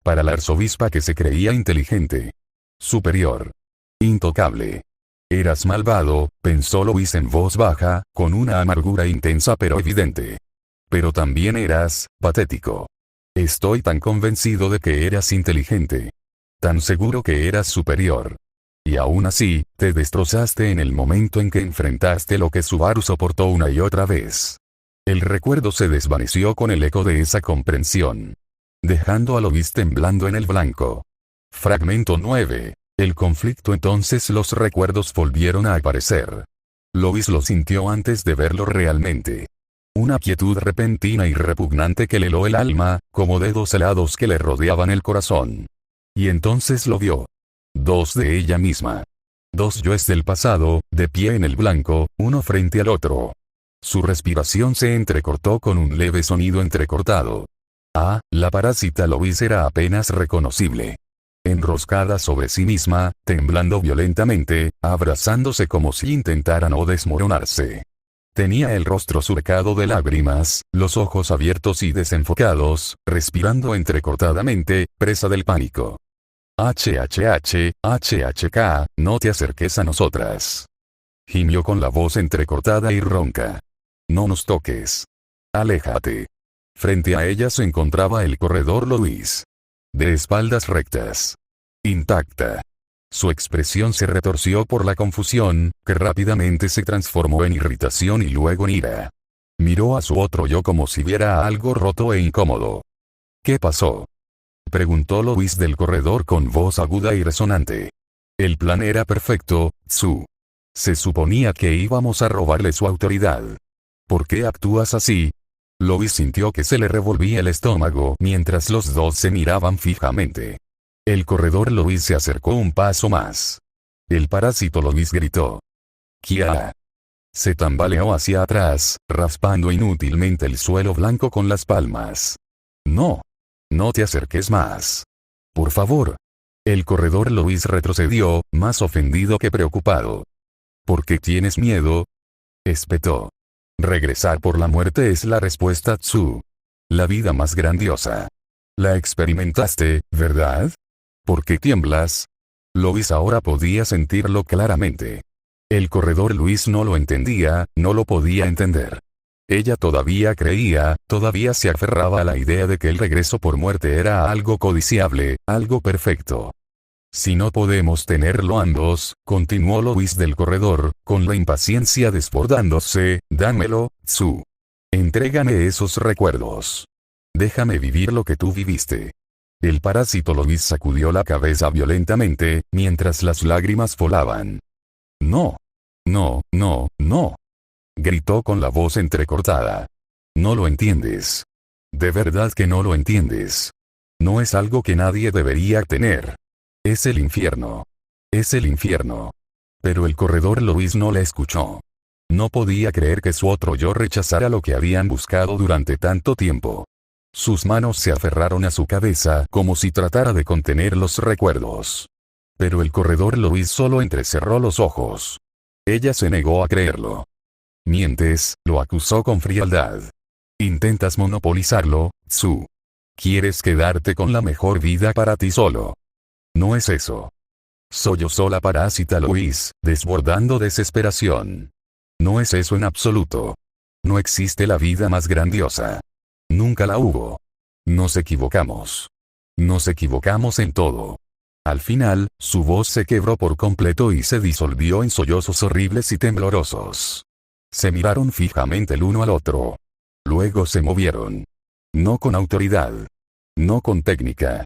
Para la arzobispa que se creía inteligente. Superior. Intocable. Eras malvado, pensó Lois en voz baja, con una amargura intensa pero evidente. Pero también eras patético. Estoy tan convencido de que eras inteligente. Tan seguro que eras superior. Y aún así, te destrozaste en el momento en que enfrentaste lo que Subaru soportó una y otra vez. El recuerdo se desvaneció con el eco de esa comprensión. Dejando a Lois temblando en el blanco. Fragmento 9. El conflicto. Entonces los recuerdos volvieron a aparecer. Lois lo sintió antes de verlo realmente. Una quietud repentina y repugnante que le heló el alma, como dedos helados que le rodeaban el corazón. Y entonces lo vio. Dos de ella misma. Dos yoes del pasado, de pie en el blanco, uno frente al otro. Su respiración se entrecortó con un leve sonido entrecortado. Ah, la parásita Lois era apenas reconocible. Enroscada sobre sí misma, temblando violentamente, abrazándose como si intentara no desmoronarse. Tenía el rostro surcado de lágrimas, los ojos abiertos y desenfocados, respirando entrecortadamente, presa del pánico. HHK, no te acerques a nosotras. Gimió con la voz entrecortada y ronca. No nos toques. Aléjate. Frente a ella se encontraba el corredor Lois. De espaldas rectas. Intacta. Su expresión se retorció por la confusión, que rápidamente se transformó en irritación y luego en ira. Miró a su otro yo como si viera algo roto e incómodo. ¿Qué pasó?, preguntó Lois del corredor con voz aguda y resonante. El plan era perfecto, Tsu. Se suponía que íbamos a robarle su autoridad. ¿Por qué actúas así? Lois sintió que se le revolvía el estómago mientras los dos se miraban fijamente. El corredor Lois se acercó un paso más. El parásito Lois gritó. ¡Kia! Se tambaleó hacia atrás, raspando inútilmente el suelo blanco con las palmas. No. No te acerques más. Por favor. El corredor Lois retrocedió, más ofendido que preocupado. ¿Por qué tienes miedo?, espetó. Regresar por la muerte es la respuesta, Tsu. La vida más grandiosa. La experimentaste, ¿verdad? ¿Por qué tiemblas? Lois ahora podía sentirlo claramente. El corredor Lois no lo entendía, no lo podía entender. Ella todavía creía, todavía se aferraba a la idea de que el regreso por muerte era algo codiciable, algo perfecto. Si no podemos tenerlo ambos, continuó Lois del corredor, con la impaciencia desbordándose, dámelo, Tsu. Entrégame esos recuerdos. Déjame vivir lo que tú viviste. El parásito Lois sacudió la cabeza violentamente, mientras las lágrimas volaban. No. No, no, no. Gritó con la voz entrecortada. No lo entiendes. De verdad que no lo entiendes. No es algo que nadie debería tener. Es el infierno. Es el infierno. Pero el corredor Lois no la escuchó. No podía creer que su otro yo rechazara lo que habían buscado durante tanto tiempo. Sus manos se aferraron a su cabeza como si tratara de contener los recuerdos. Pero el corredor Lois solo entrecerró los ojos. Ella se negó a creerlo. Mientes, lo acusó con frialdad. Intentas monopolizarlo, Tsu. Quieres quedarte con la mejor vida para ti solo. No es eso. Sollozó la parásita Lois, desbordando desesperación. No es eso en absoluto. No existe la vida más grandiosa. Nunca la hubo. Nos equivocamos. Nos equivocamos en todo. Al final, su voz se quebró por completo y se disolvió en sollozos horribles y temblorosos. Se miraron fijamente el uno al otro. Luego se movieron. No con autoridad. No con técnica.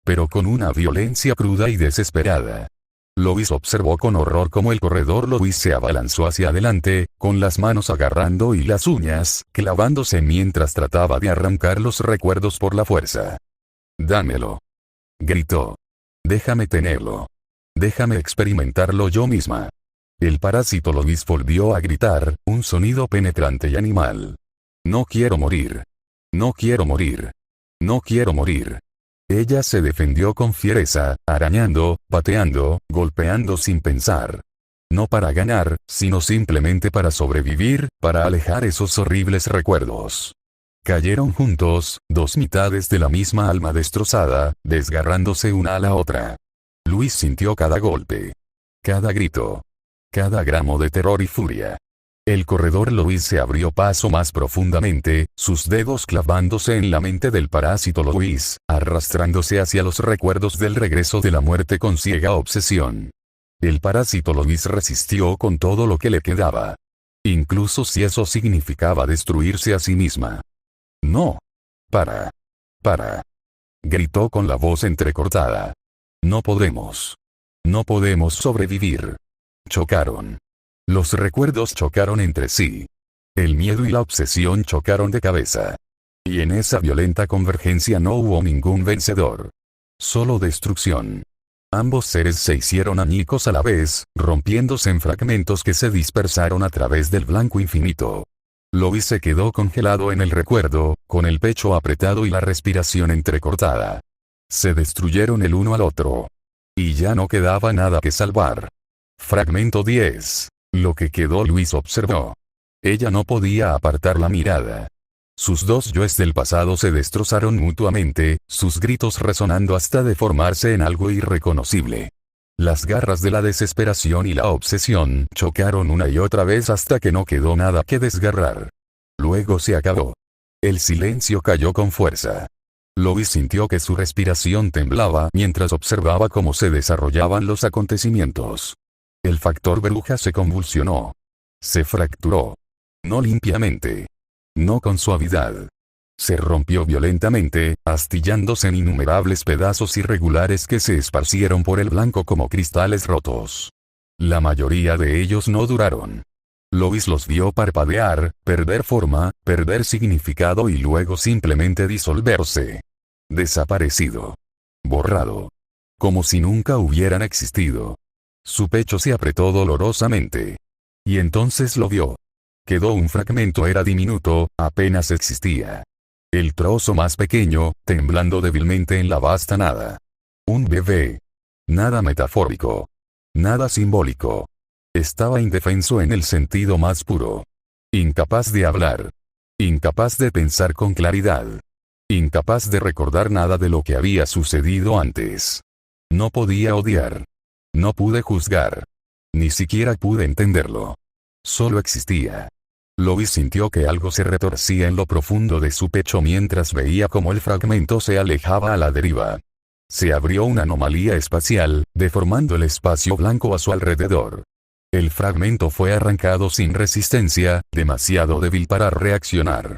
Pero con una violencia cruda y desesperada. Lois observó con horror cómo el corredor Lois se abalanzó hacia adelante, con las manos agarrando y las uñas, clavándose mientras trataba de arrancar los recuerdos por la fuerza. «Dámelo», gritó. «Déjame tenerlo. Déjame experimentarlo yo misma». El parásito Lois volvió a gritar, un sonido penetrante y animal. «No quiero morir. No quiero morir. No quiero morir». Ella se defendió con fiereza, arañando, pateando, golpeando sin pensar. No para ganar, sino simplemente para sobrevivir, para alejar esos horribles recuerdos. Cayeron juntos, dos mitades de la misma alma destrozada, desgarrándose una a la otra. Luis sintió cada golpe. Cada grito. Cada gramo de terror y furia. El corredor Lois se abrió paso más profundamente, sus dedos clavándose en la mente del parásito Lois, arrastrándose hacia los recuerdos del regreso de la muerte con ciega obsesión. El parásito Lois resistió con todo lo que le quedaba. Incluso si eso significaba destruirse a sí misma. «No. Para. Gritó con la voz entrecortada. «No podemos. No podemos sobrevivir». Chocaron. Los recuerdos chocaron entre sí. El miedo y la obsesión chocaron de cabeza. Y en esa violenta convergencia no hubo ningún vencedor. Solo destrucción. Ambos seres se hicieron añicos a la vez, rompiéndose en fragmentos que se dispersaron a través del blanco infinito. Lois se quedó congelado en el recuerdo, con el pecho apretado y la respiración entrecortada. Se destruyeron el uno al otro. Y ya no quedaba nada que salvar. Fragmento 10. Lo que quedó. Luis observó. Ella no podía apartar la mirada. Sus dos yoes del pasado se destrozaron mutuamente, sus gritos resonando hasta deformarse en algo irreconocible. Las garras de la desesperación y la obsesión chocaron una y otra vez hasta que no quedó nada que desgarrar. Luego se acabó. El silencio cayó con fuerza. Lois sintió que su respiración temblaba mientras observaba cómo se desarrollaban los acontecimientos. El factor bruja se convulsionó. Se fracturó. No limpiamente. No con suavidad. Se rompió violentamente, astillándose en innumerables pedazos irregulares que se esparcieron por el blanco como cristales rotos. La mayoría de ellos no duraron. Lois los vio parpadear, perder forma, perder significado y luego simplemente disolverse. Desaparecido. Borrado. Como si nunca hubieran existido. Su pecho se apretó dolorosamente. Y entonces lo vio. Quedó un fragmento, era diminuto, apenas existía. El trozo más pequeño, temblando débilmente en la vasta nada. Un bebé. Nada metafórico. Nada simbólico. Estaba indefenso en el sentido más puro. Incapaz de hablar. Incapaz de pensar con claridad. Incapaz de recordar nada de lo que había sucedido antes. No podía odiar. No pude juzgar. Ni siquiera pude entenderlo. Solo existía. Lois sintió que algo se retorcía en lo profundo de su pecho mientras veía cómo el fragmento se alejaba a la deriva. Se abrió una anomalía espacial, deformando el espacio blanco a su alrededor. El fragmento fue arrancado sin resistencia, demasiado débil para reaccionar.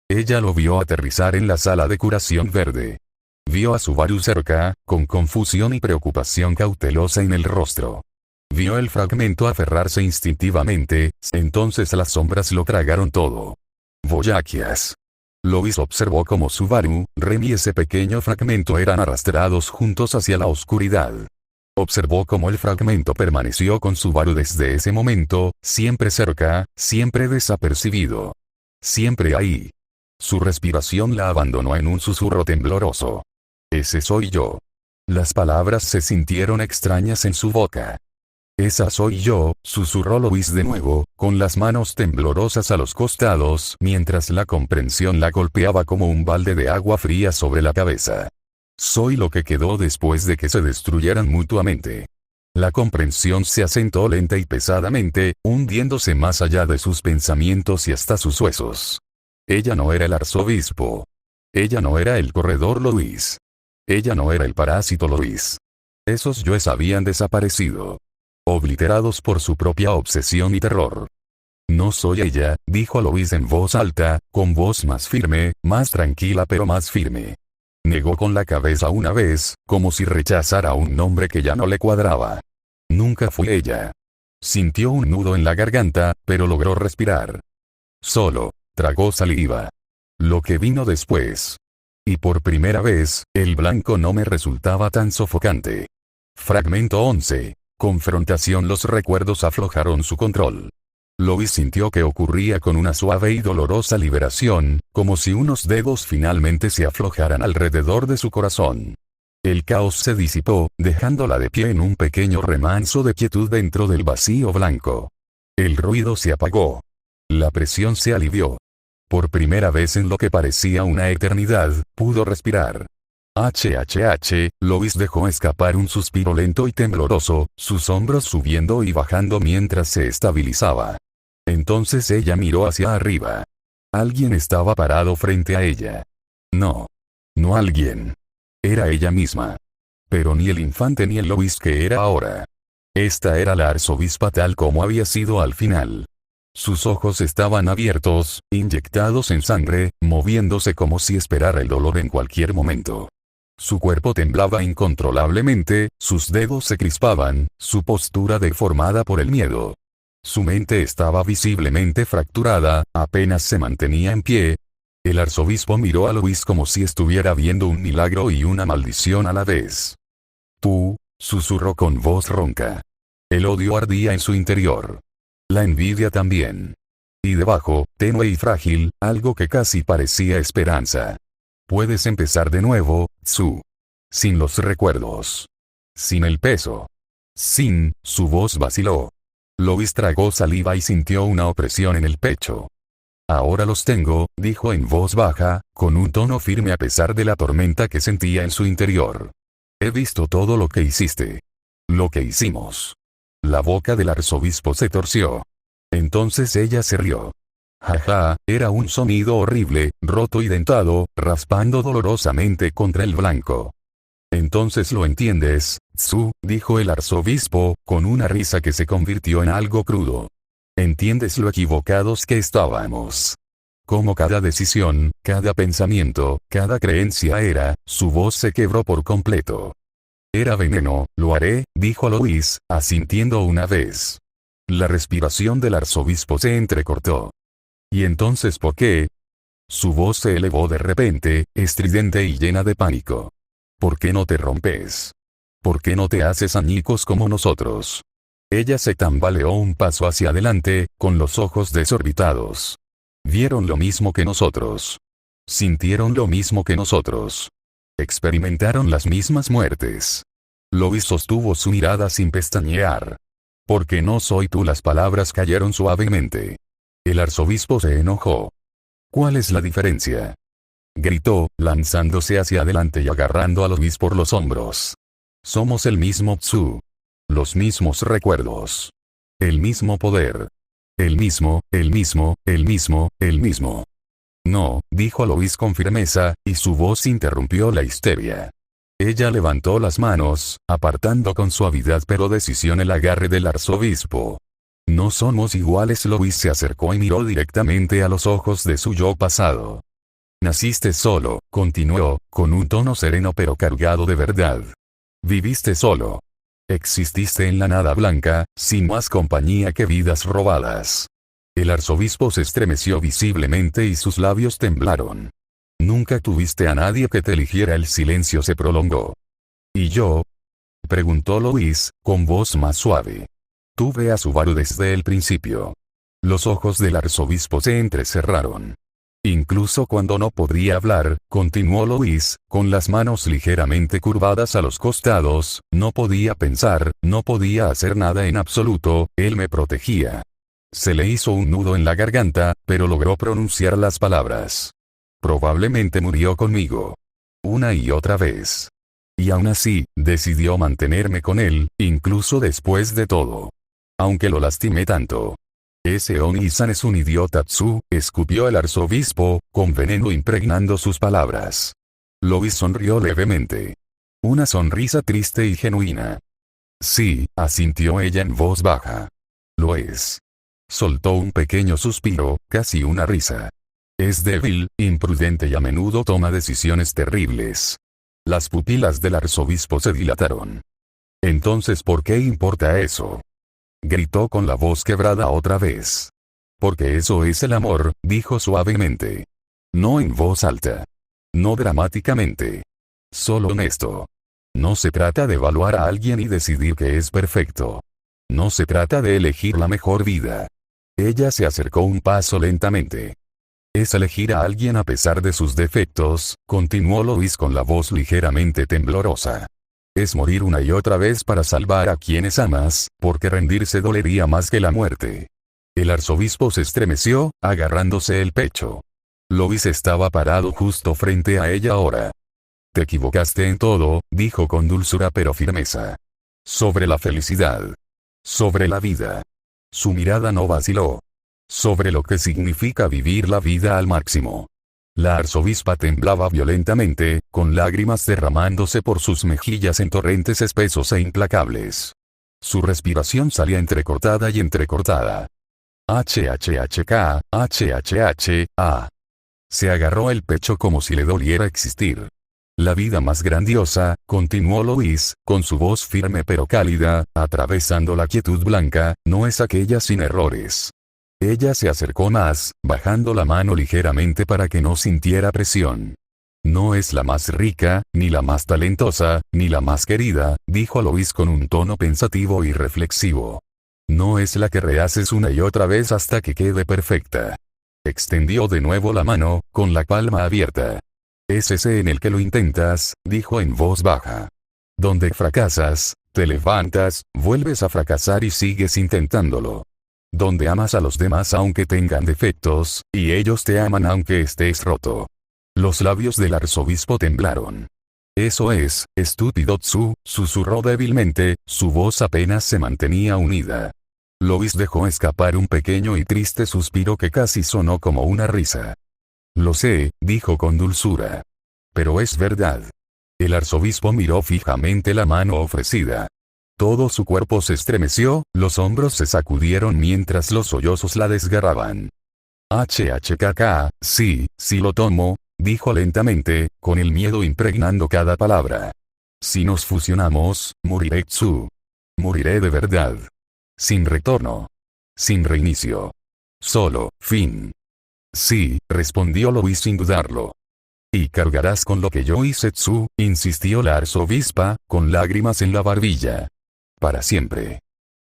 Ella lo vio aterrizar en la sala de curación verde. Vio a Subaru cerca, con confusión y preocupación cautelosa en el rostro. Vio el fragmento aferrarse instintivamente, entonces las sombras lo tragaron todo. Boyaquias. Lois observó cómo Subaru, Rem y ese pequeño fragmento eran arrastrados juntos hacia la oscuridad. Observó cómo el fragmento permaneció con Subaru desde ese momento, siempre cerca, siempre desapercibido. Siempre ahí. Su respiración la abandonó en un susurro tembloroso. «Ese soy yo». Las palabras se sintieron extrañas en su boca. «Esa soy yo», susurró Lois de nuevo, con las manos temblorosas a los costados mientras la comprensión la golpeaba como un balde de agua fría sobre la cabeza. «Soy lo que quedó después de que se destruyeran mutuamente». La comprensión se asentó lenta y pesadamente, hundiéndose más allá de sus pensamientos y hasta sus huesos. Ella no era el arzobispo. Ella no era el corredor Lois. Ella no era el parásito Lois. Esos yoes habían desaparecido. Obliterados por su propia obsesión y terror. No soy ella, dijo Louis en voz alta, con voz más firme, más tranquila pero más firme. Negó con la cabeza una vez, como si rechazara un nombre que ya no le cuadraba. Nunca fui ella. Sintió un nudo en la garganta, pero logró respirar. Solo, tragó saliva. Lo que vino después. Y por primera vez, el blanco no me resultaba tan sofocante. Fragmento 11. Confrontación. Los recuerdos aflojaron su control. Louis sintió que ocurría con una suave y dolorosa liberación, como si unos dedos finalmente se aflojaran alrededor de su corazón. El caos se disipó, dejándola de pie en un pequeño remanso de quietud dentro del vacío blanco. El ruido se apagó. La presión se alivió. Por primera vez en lo que parecía una eternidad, pudo respirar. Louis dejó escapar un suspiro lento y tembloroso, sus hombros subiendo y bajando mientras se estabilizaba. Entonces ella miró hacia arriba. Alguien estaba parado frente a ella. No. No alguien. Era ella misma. Pero ni el infante ni el Louis que era ahora. Esta era la arzobispa tal como había sido al final. Sus ojos estaban abiertos, inyectados en sangre, moviéndose como si esperara el dolor en cualquier momento. Su cuerpo temblaba incontrolablemente, sus dedos se crispaban, su postura deformada por el miedo. Su mente estaba visiblemente fracturada, apenas se mantenía en pie. El arzobispo miró a Louis como si estuviera viendo un milagro y una maldición a la vez. Tú, susurró con voz ronca. El odio ardía en su interior. La envidia también. Y debajo, tenue y frágil, algo que casi parecía esperanza. Puedes empezar de nuevo, Tsu. Sin los recuerdos. Sin el peso. Su voz vaciló. Louis tragó saliva y sintió una opresión en el pecho. Ahora los tengo, dijo en voz baja, con un tono firme a pesar de la tormenta que sentía en su interior. He visto todo lo que hiciste. Lo que hicimos. La boca del arzobispo se torció. Entonces ella se rió. Jaja, era un sonido horrible, roto y dentado, raspando dolorosamente contra el blanco. Entonces lo entiendes, Tsu, dijo el arzobispo, con una risa que se convirtió en algo crudo. Entiendes lo equivocados que estábamos. Como cada decisión, cada pensamiento, cada creencia era, su voz se quebró por completo. Era veneno, lo haré, dijo Louis, asintiendo una vez. La respiración del arzobispo se entrecortó. ¿Y entonces por qué? Su voz se elevó de repente, estridente y llena de pánico. ¿Por qué no te rompes? ¿Por qué no te haces añicos como nosotros? Ella se tambaleó un paso hacia adelante, con los ojos desorbitados. Vieron lo mismo que nosotros. Sintieron lo mismo que nosotros. Experimentaron las mismas muertes. Louis sostuvo su mirada sin pestañear. Porque no soy tú. Las palabras cayeron suavemente. El arzobispo se enojó. ¿Cuál es la diferencia? Gritó, lanzándose hacia adelante y agarrando a Louis por los hombros. Somos el mismo Tsu. Los mismos recuerdos. El mismo poder. El mismo. No, dijo Louis con firmeza, y su voz interrumpió la histeria. Ella levantó las manos, apartando con suavidad pero decisión el agarre del arzobispo. No somos iguales. Louis se acercó y miró directamente a los ojos de su yo pasado. Naciste solo, continuó, con un tono sereno pero cargado de verdad. Viviste solo. Exististe en la nada blanca, sin más compañía que vidas robadas. El arzobispo se estremeció visiblemente y sus labios temblaron. Nunca tuviste a nadie que te eligiera. El silencio se prolongó. ¿Y yo? Preguntó Louis, con voz más suave. Tuve a Subaru desde el principio. Los ojos del arzobispo se entrecerraron. Incluso cuando no podía hablar, continuó Louis, con las manos ligeramente curvadas a los costados, no podía pensar, no podía hacer nada en absoluto, él me protegía. Se le hizo un nudo en la garganta, pero logró pronunciar las palabras. Probablemente murió conmigo. Una y otra vez. Y aún así, decidió mantenerme con él, incluso después de todo. Aunque lo lastimé tanto. Ese Oni-san es un idiota. Tsu, escupió el arzobispo, con veneno impregnando sus palabras. Louis sonrió levemente. Una sonrisa triste y genuina. Sí, asintió ella en voz baja. Lo es. Soltó un pequeño suspiro, casi una risa. Es débil, imprudente y a menudo toma decisiones terribles. Las pupilas del arzobispo se dilataron. Entonces, ¿por qué importa eso? Gritó con la voz quebrada otra vez. Porque eso es el amor, dijo suavemente. No en voz alta. No dramáticamente. Solo honesto. No se trata de evaluar a alguien y decidir que es perfecto. No se trata de elegir la mejor vida. Ella se acercó un paso lentamente. Es elegir a alguien a pesar de sus defectos, continuó Lois con la voz ligeramente temblorosa. Es morir una y otra vez para salvar a quienes amas, porque rendirse dolería más que la muerte. El arzobispo se estremeció, agarrándose el pecho. Lois estaba parado justo frente a ella ahora. Te equivocaste en todo, dijo con dulzura pero firmeza. Sobre la felicidad. Sobre la vida. Su mirada no vaciló. Sobre lo que significa vivir la vida al máximo. La arzobispa temblaba violentamente, con lágrimas derramándose por sus mejillas en torrentes espesos e implacables. Su respiración salía entrecortada y entrecortada. HHHK, HHH, Se agarró el pecho como si le doliera existir. La vida más grandiosa, continuó Lois, con su voz firme pero cálida, atravesando la quietud blanca, no es aquella sin errores. Ella se acercó más, bajando la mano ligeramente para que no sintiera presión. No es la más rica, ni la más talentosa, ni la más querida, dijo Lois con un tono pensativo y reflexivo. No es la que rehaces una y otra vez hasta que quede perfecta. Extendió de nuevo la mano, con la palma abierta. Es ese en el que lo intentas, dijo en voz baja. Donde fracasas, te levantas, vuelves a fracasar y sigues intentándolo. Donde amas a los demás aunque tengan defectos, y ellos te aman aunque estés roto. Los labios del arzobispo temblaron. Eso es, estúpido Tsu, susurró débilmente, su voz apenas se mantenía unida. Lois dejó escapar un pequeño y triste suspiro que casi sonó como una risa. Lo sé, dijo con dulzura. Pero es verdad. El arzobispo miró fijamente la mano ofrecida. Todo su cuerpo se estremeció, los hombros se sacudieron mientras los sollozos la desgarraban. HHKK, sí lo tomo, dijo lentamente, con el miedo impregnando cada palabra. Si nos fusionamos, moriré Tsu. Moriré de verdad. Sin retorno. Sin reinicio. Solo, fin. Sí, respondió Lois sin dudarlo. Y cargarás con lo que yo hice Tsu, insistió la arzobispa, con lágrimas en la barbilla. Para siempre.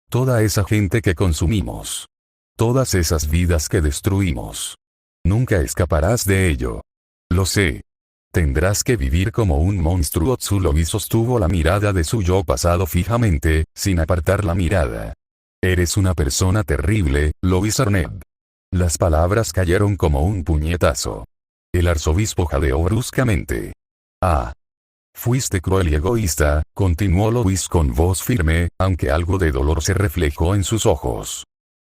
Toda esa gente que consumimos. Todas esas vidas que destruimos. Nunca escaparás de ello. Lo sé. Tendrás que vivir como un monstruo. Lois sostuvo la mirada de su yo pasado fijamente, sin apartar la mirada. Eres una persona terrible, Lois Arnett. Las palabras cayeron como un puñetazo. El arzobispo jadeó bruscamente. Fuiste cruel y egoísta, continuó Lois con voz firme, aunque algo de dolor se reflejó en sus ojos.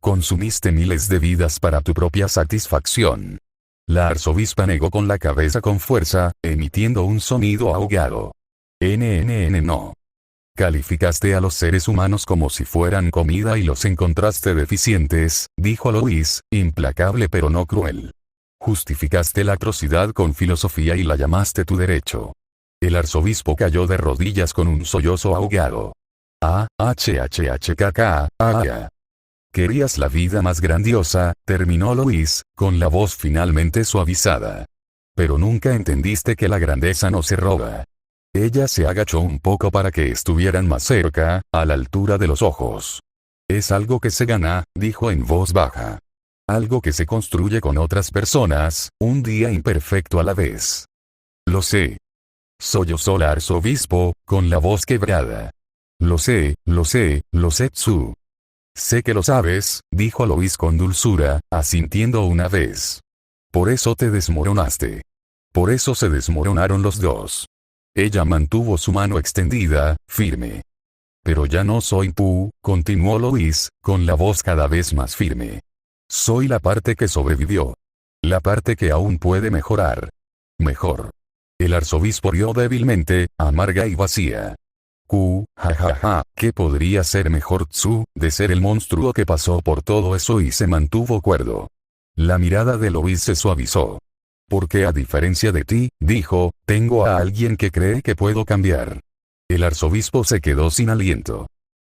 Consumiste miles de vidas para tu propia satisfacción. La arzobispa negó con la cabeza con fuerza, emitiendo un sonido ahogado. No. Calificaste a los seres humanos como si fueran comida y los encontraste deficientes, dijo Lois, implacable pero no cruel. Justificaste la atrocidad con filosofía y la llamaste tu derecho. El arzobispo cayó de rodillas con un sollozo ahogado. HHHKK, Querías la vida más grandiosa, terminó Lois, con la voz finalmente suavizada. Pero nunca entendiste que la grandeza no se roba. Ella se agachó un poco para que estuvieran más cerca, a la altura de los ojos. Es algo que se gana, dijo en voz baja. Algo que se construye con otras personas, un día imperfecto a la vez. Lo sé. Sollozó el arzobispo, con la voz quebrada. Lo sé, Tsu. Sé que lo sabes, dijo Lois con dulzura, asintiendo una vez. Por eso te desmoronaste. Por eso se desmoronaron los dos. Ella mantuvo su mano extendida, firme. Pero ya no soy Pu, continuó Lois, con la voz cada vez más firme. Soy la parte que sobrevivió. La parte que aún puede mejorar. Mejor. El arzobispo rió débilmente, amarga y vacía. Ja, ¿qué podría ser mejor Tsu, de ser el monstruo que pasó por todo eso y se mantuvo cuerdo? La mirada de Louis se suavizó. Porque a diferencia de ti, dijo, tengo a alguien que cree que puedo cambiar. El arzobispo se quedó sin aliento.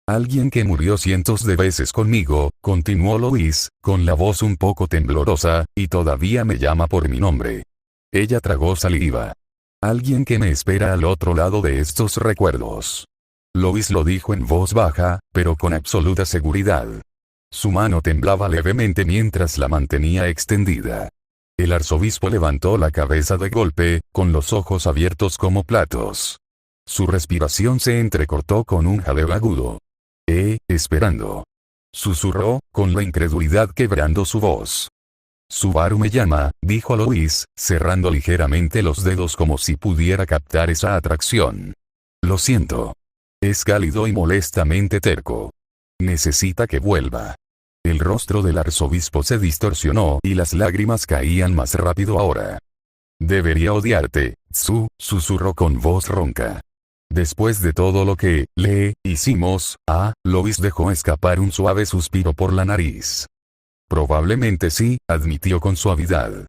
Alguien que murió cientos de veces conmigo, continuó Louis, con la voz un poco temblorosa, y todavía me llama por mi nombre. Ella tragó saliva. Alguien que me espera al otro lado de estos recuerdos. Louis lo dijo en voz baja, pero con absoluta seguridad. Su mano temblaba levemente mientras la mantenía extendida. El arzobispo levantó la cabeza de golpe, con los ojos abiertos como platos. Su respiración se entrecortó con un jadeo agudo. Esperando. Susurró, con la incredulidad quebrando su voz. Subaru me llama, dijo Louis, cerrando ligeramente los dedos como si pudiera captar esa atracción. Lo siento. Es cálido y molestamente terco. Necesita que vuelva. El rostro del arzobispo se distorsionó y las lágrimas caían más rápido ahora. Debería odiarte, Tsu, susurró con voz ronca. Después de todo lo que le hicimos, Louis dejó escapar un suave suspiro por la nariz. Probablemente sí, admitió con suavidad.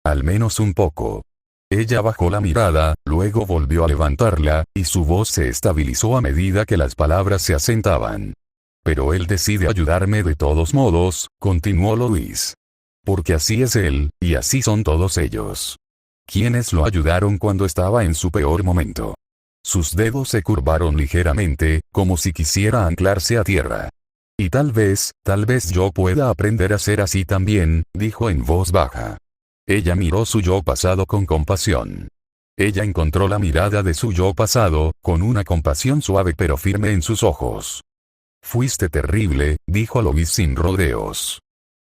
Al menos un poco. Ella bajó la mirada, luego volvió a levantarla, y su voz se estabilizó a medida que las palabras se asentaban. Pero él decide ayudarme de todos modos, continuó Louis. Porque así es él, y así son todos ellos. ¿Quiénes lo ayudaron cuando estaba en su peor momento? Sus dedos se curvaron ligeramente, como si quisiera anclarse a tierra. Y tal vez yo pueda aprender a ser así también, dijo en voz baja. Ella miró su yo pasado con compasión. Ella encontró la mirada de su yo pasado, con una compasión suave pero firme en sus ojos. Fuiste terrible, dijo Louis sin rodeos.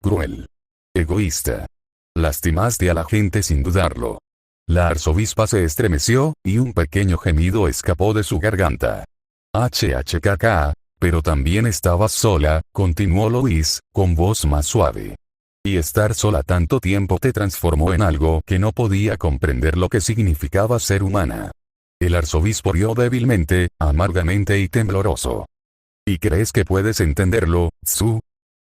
Cruel. Egoísta. Lastimaste a la gente sin dudarlo. La arzobispa se estremeció, y un pequeño gemido escapó de su garganta. HHKK, pero también estabas sola, continuó Louis, con voz más suave. Y estar sola tanto tiempo te transformó en algo que no podía comprender lo que significaba ser humana. El arzobispo rió débilmente, amargamente y tembloroso. ¿Y crees que puedes entenderlo, Tsu?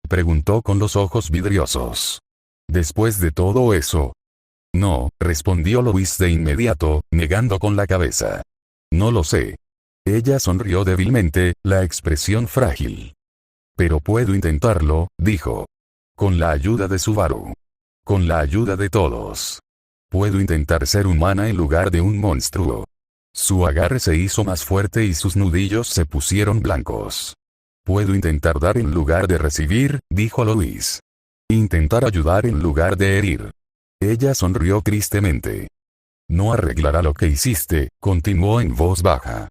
Preguntó con los ojos vidriosos. Después de todo eso. No, respondió Louis de inmediato, negando con la cabeza. No lo sé. Ella sonrió débilmente, la expresión frágil. Pero puedo intentarlo, dijo. Con la ayuda de Subaru. Con la ayuda de todos. Puedo intentar ser humana en lugar de un monstruo. Su agarre se hizo más fuerte y sus nudillos se pusieron blancos. Puedo intentar dar en lugar de recibir, dijo Louis. Intentar ayudar en lugar de herir. Ella sonrió tristemente. No arreglará lo que hiciste, continuó en voz baja.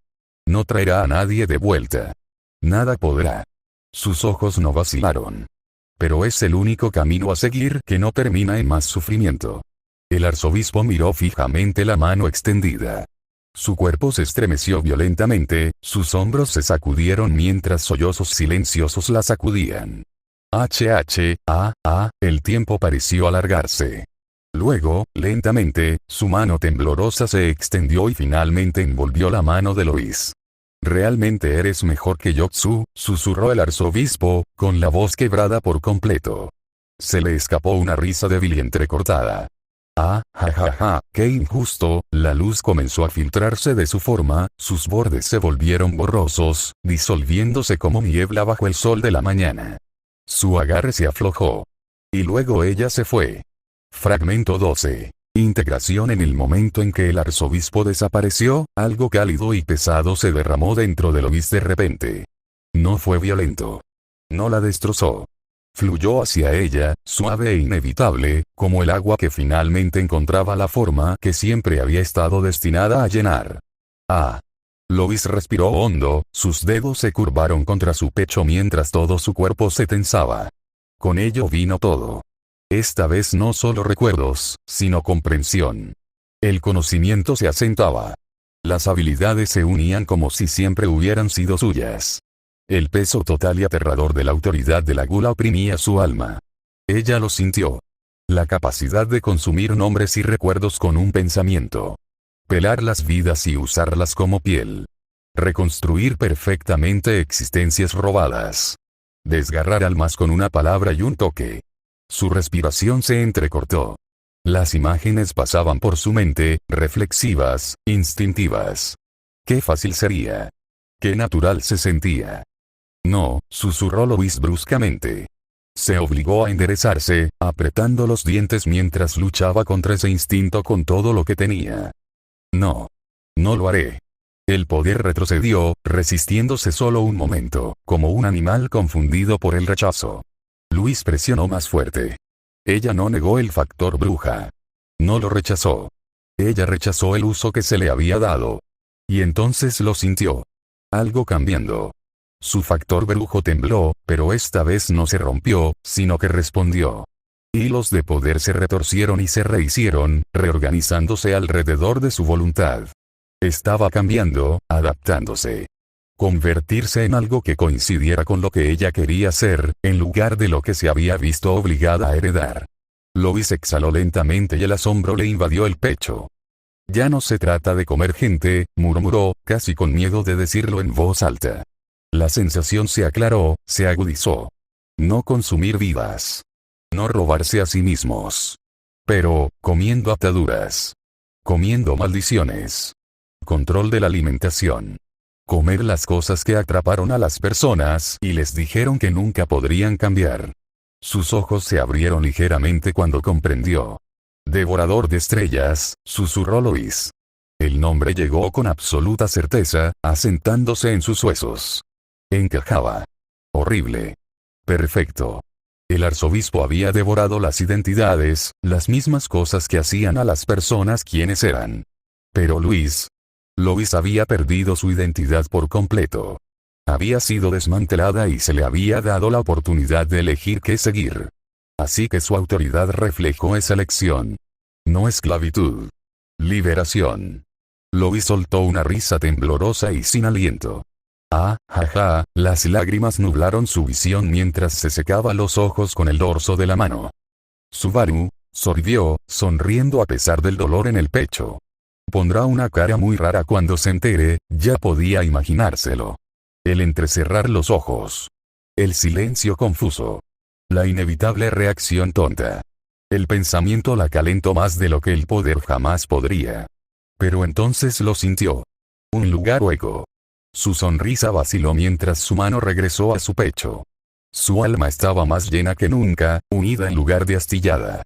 No traerá a nadie de vuelta. Nada podrá. Sus ojos no vacilaron. Pero es el único camino a seguir que no termina en más sufrimiento. El arzobispo miró fijamente la mano extendida. Su cuerpo se estremeció violentamente, sus hombros se sacudieron mientras sollozos silenciosos la sacudían. El tiempo pareció alargarse. Luego, lentamente, su mano temblorosa se extendió y finalmente envolvió la mano de Louis. Realmente eres mejor que yo, Tsu, susurró el arzobispo, con la voz quebrada por completo. Se le escapó una risa débil y entrecortada. Qué injusto, la luz comenzó a filtrarse de su forma, sus bordes se volvieron borrosos, disolviéndose como niebla bajo el sol de la mañana. Su agarre se aflojó. Y luego ella se fue. Fragmento 12. Integración. En el momento en que el arzobispo desapareció, algo cálido y pesado se derramó dentro de Louis de repente. No fue violento. No la destrozó. Fluyó hacia ella, suave e inevitable, como el agua que finalmente encontraba la forma que siempre había estado destinada a llenar. Louis respiró hondo, sus dedos se curvaron contra su pecho mientras todo su cuerpo se tensaba. Con ello vino todo. Esta vez no solo recuerdos, sino comprensión. El conocimiento se asentaba. Las habilidades se unían como si siempre hubieran sido suyas. El peso total y aterrador de la autoridad de la gula oprimía su alma. Ella lo sintió. La capacidad de consumir nombres y recuerdos con un pensamiento. Pelar las vidas y usarlas como piel. Reconstruir perfectamente existencias robadas. Desgarrar almas con una palabra y un toque. Su respiración se entrecortó. Las imágenes pasaban por su mente, reflexivas, instintivas. Qué fácil sería. Qué natural se sentía. No, susurró Louise bruscamente. Se obligó a enderezarse, apretando los dientes mientras luchaba contra ese instinto con todo lo que tenía. No. No lo haré. El poder retrocedió, resistiéndose solo un momento, como un animal confundido por el rechazo. Louise presionó más fuerte. Ella no negó el factor bruja. No lo rechazó. Ella rechazó el uso que se le había dado. Y entonces lo sintió. Algo cambiando. Su factor brujo tembló, pero esta vez no se rompió, sino que respondió. Hilos de poder se retorcieron y se rehicieron, reorganizándose alrededor de su voluntad. Estaba cambiando, adaptándose. Convertirse en algo que coincidiera con lo que ella quería ser, en lugar de lo que se había visto obligada a heredar. Louise exhaló lentamente y el asombro le invadió el pecho. Ya no se trata de comer gente, murmuró, casi con miedo de decirlo en voz alta. La sensación se aclaró, se agudizó. No consumir vidas. No robarse a sí mismos. Pero, comiendo ataduras. Comiendo maldiciones. Control de la alimentación. Comer las cosas que atraparon a las personas y les dijeron que nunca podrían cambiar. Sus ojos se abrieron ligeramente cuando comprendió. Devorador de estrellas, susurró Louise. El nombre llegó con absoluta certeza, asentándose en sus huesos. Encajaba. Horrible. Perfecto. El arzobispo había devorado las identidades, las mismas cosas que hacían a las personas quienes eran. Pero Louise había perdido su identidad por completo. Había sido desmantelada y se le había dado la oportunidad de elegir qué seguir. Así que su autoridad reflejó esa elección. No esclavitud. Liberación. Louise soltó una risa temblorosa y sin aliento. Jaja, las lágrimas nublaron su visión mientras se secaba los ojos con el dorso de la mano. Subaru, sonrió, sonriendo a pesar del dolor en el pecho. Pondrá una cara muy rara cuando se entere, ya podía imaginárselo. El entrecerrar los ojos. El silencio confuso. La inevitable reacción tonta. El pensamiento la calentó más de lo que el poder jamás podría. Pero entonces lo sintió. Un lugar hueco. Su sonrisa vaciló mientras su mano regresó a su pecho. Su alma estaba más llena que nunca, unida en lugar de astillada.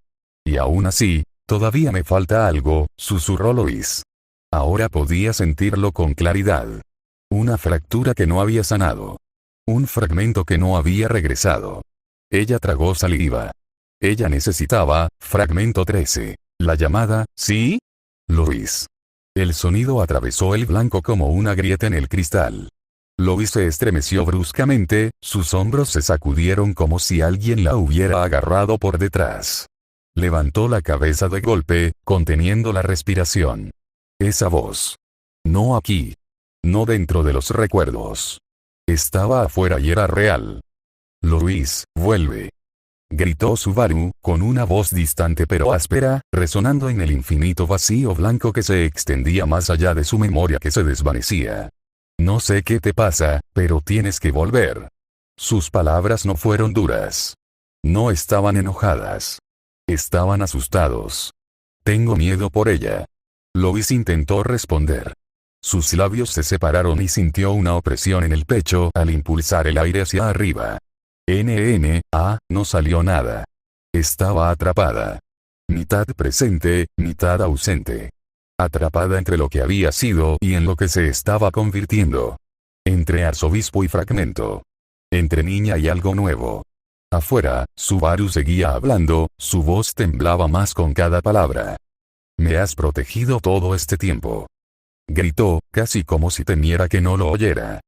Y aún así, todavía me falta algo, susurró Louise. Ahora podía sentirlo con claridad. Una fractura que no había sanado. Un fragmento que no había regresado. Ella tragó saliva. Ella necesitaba, fragmento 13. La llamada, ¿sí? Louise. El sonido atravesó el blanco como una grieta en el cristal. Louise se estremeció bruscamente, sus hombros se sacudieron como si alguien la hubiera agarrado por detrás. Levantó la cabeza de golpe, conteniendo la respiración. Esa voz. No aquí. No dentro de los recuerdos. Estaba afuera y era real. Louise, vuelve. Gritó Subaru, con una voz distante pero áspera, resonando en el infinito vacío blanco que se extendía más allá de su memoria que se desvanecía. No sé qué te pasa, pero tienes que volver. Sus palabras no fueron duras. No estaban enojadas. Estaban asustados. Tengo miedo por ella. Louise intentó responder. Sus labios se separaron y sintió una opresión en el pecho al impulsar el aire hacia arriba. No salió nada. Estaba atrapada. Mitad presente, mitad ausente. Atrapada entre lo que había sido y en lo que se estaba convirtiendo. Entre arzobispo y fragmento. Entre niña y algo nuevo. Afuera, Subaru seguía hablando, su voz temblaba más con cada palabra. Me has protegido todo este tiempo. Gritó, casi como si temiera que no lo oyera.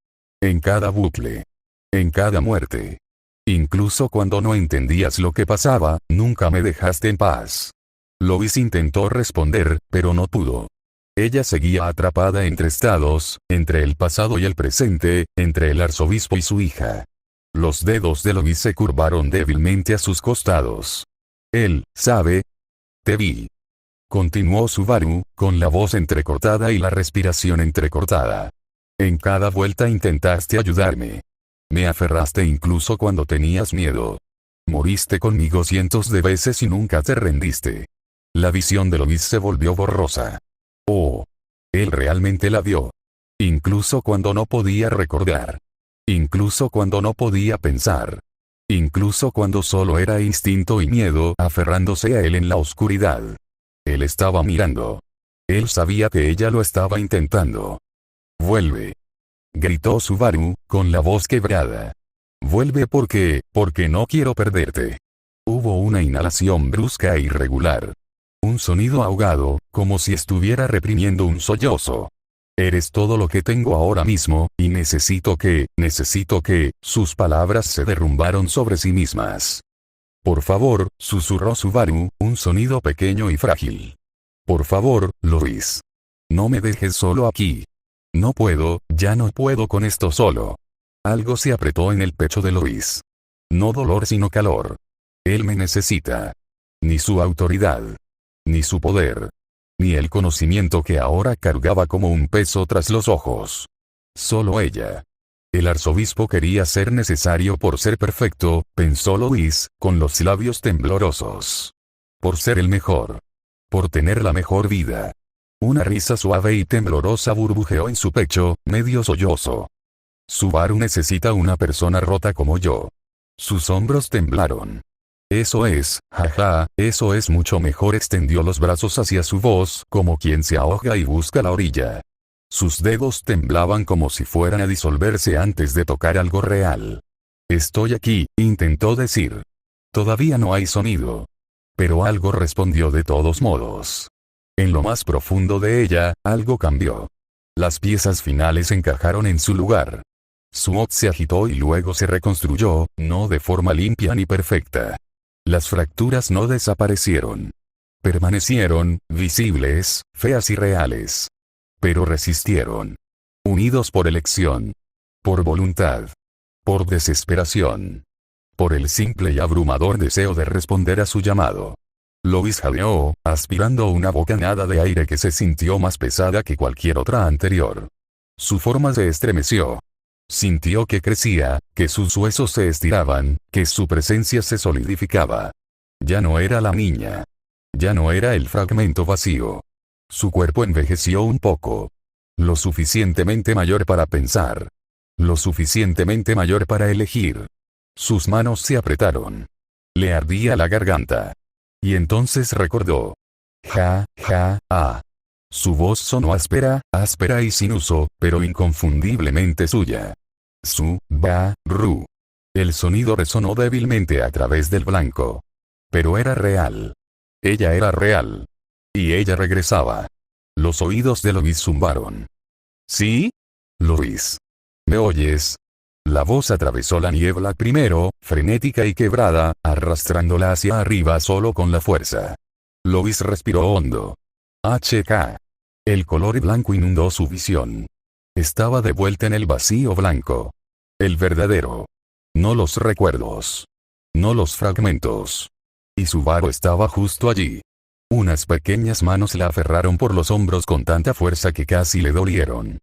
En cada bucle. En cada muerte. Incluso cuando no entendías lo que pasaba, nunca me dejaste en paz. Louise intentó responder, pero no pudo. Ella seguía atrapada entre estados, entre el pasado y el presente, entre el arzobispo y su hija. Los dedos de Louise se curvaron débilmente a sus costados. Él, sabe. Te vi. continuó Subaru, con la voz entrecortada y la respiración entrecortada. En cada vuelta intentaste ayudarme. Me aferraste incluso cuando tenías miedo. Moriste conmigo cientos de veces y nunca te rendiste. La visión de Lois se volvió borrosa. Oh. Él realmente la vio. Incluso cuando no podía recordar. Incluso cuando no podía pensar. Incluso cuando solo era instinto y miedo aferrándose a él en la oscuridad. Él estaba mirando. Él sabía que ella lo estaba intentando. Vuelve. Gritó Subaru, con la voz quebrada. Vuelve porque no quiero perderte. Hubo una inhalación brusca e irregular. Un sonido ahogado, como si estuviera reprimiendo un sollozo. Eres todo lo que tengo ahora mismo, y necesito que, sus palabras se derrumbaron sobre sí mismas. Por favor, susurró Subaru, un sonido pequeño y frágil. Por favor, Lois. No me dejes solo aquí. No puedo, ya no puedo con esto solo. Algo se apretó en el pecho de Lois. No dolor sino calor. Él me necesita. Ni su autoridad. Ni su poder. Ni el conocimiento que ahora cargaba como un peso tras los ojos. Solo ella. El arzobispo quería ser necesario por ser perfecto, pensó Lois, con los labios temblorosos. Por ser el mejor. Por tener la mejor vida. Una risa suave y temblorosa burbujeó en su pecho, medio sollozo. Subaru necesita una persona rota como yo. Sus hombros temblaron. Eso es, jaja, eso es mucho mejor. Extendió los brazos hacia su voz, como quien se ahoga y busca la orilla. Sus dedos temblaban como si fueran a disolverse antes de tocar algo real. Estoy aquí, intentó decir. Todavía no hay sonido. Pero algo respondió de todos modos. En lo más profundo de ella, algo cambió. Las piezas finales encajaron en su lugar. Su voz se agitó y luego se reconstruyó, no de forma limpia ni perfecta. Las fracturas no desaparecieron. Permanecieron, visibles, feas y reales. Pero resistieron. Unidos por elección. Por voluntad. Por desesperación. Por el simple y abrumador deseo de responder a su llamado. Lois jadeó, aspirando una bocanada de aire que se sintió más pesada que cualquier otra anterior. Su forma se estremeció. Sintió que crecía, que sus huesos se estiraban, que su presencia se solidificaba. Ya no era la niña. Ya no era el fragmento vacío. Su cuerpo envejeció un poco. Lo suficientemente mayor para pensar. Lo suficientemente mayor para elegir. Sus manos se apretaron. Le ardía la garganta. Y entonces recordó. Su voz sonó áspera y sin uso, pero inconfundiblemente suya. Subaru. El sonido resonó débilmente a través del blanco. Pero era real. Ella era real. Y ella regresaba. Los oídos de Lois zumbaron. ¿Sí? Lois. ¿Me oyes? La voz atravesó la niebla primero, frenética y quebrada, arrastrándola hacia arriba solo con la fuerza. Lois respiró hondo. El color blanco inundó su visión. Estaba de vuelta en el vacío blanco. El verdadero. No los recuerdos. No los fragmentos. Y Subaru estaba justo allí. Unas pequeñas manos la aferraron por los hombros con tanta fuerza que casi le dolieron.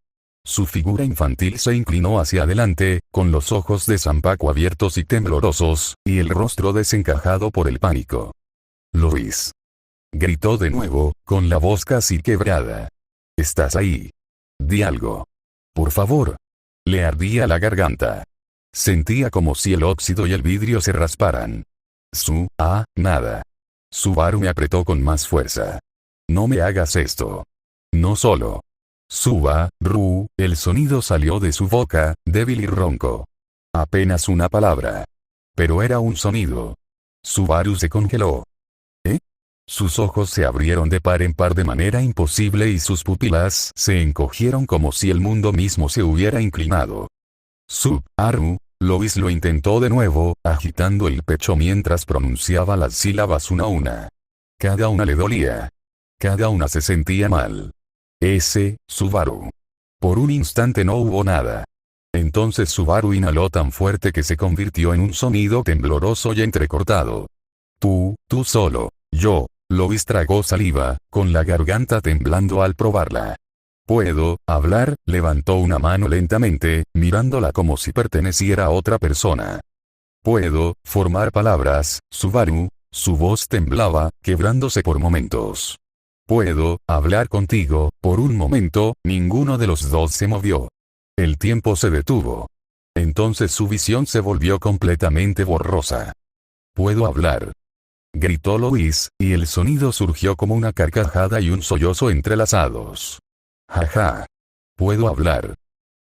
Su figura infantil se inclinó hacia adelante, con los ojos de zampaco abiertos y temblorosos, y el rostro desencajado por el pánico. Lois. Gritó de nuevo, con la voz casi quebrada. ¿Estás ahí? Di algo. Por favor. Le ardía la garganta. Sentía como si el óxido y el vidrio se rasparan. Nada. Subaru me apretó con más fuerza. No me hagas esto. No solo. Subaru, el sonido salió de su boca, débil y ronco. Apenas una palabra. Pero era un sonido. Subaru se congeló. Sus ojos se abrieron de par en par de manera imposible y sus pupilas se encogieron como si el mundo mismo se hubiera inclinado. Subaru, Lois lo intentó de nuevo, agitando el pecho mientras pronunciaba las sílabas una a una. Cada una le dolía. Cada una se sentía mal. Subaru. Por un instante no hubo nada. Entonces Subaru inhaló tan fuerte que se convirtió en un sonido tembloroso y entrecortado. Tú solo, yo, Lois tragó saliva, con la garganta temblando al probarla. ¿Puedo hablar? Levantó una mano lentamente, mirándola como si perteneciera a otra persona. ¿Puedo formar palabras, Subaru? Su voz temblaba, quebrándose por momentos. ¿Puedo hablar contigo? Por un momento, ninguno de los dos se movió. El tiempo se detuvo. Entonces su visión se volvió completamente borrosa. ¿Puedo hablar?, gritó Lois, y el sonido surgió como una carcajada y un sollozo entrelazados. Jaja. Puedo hablar.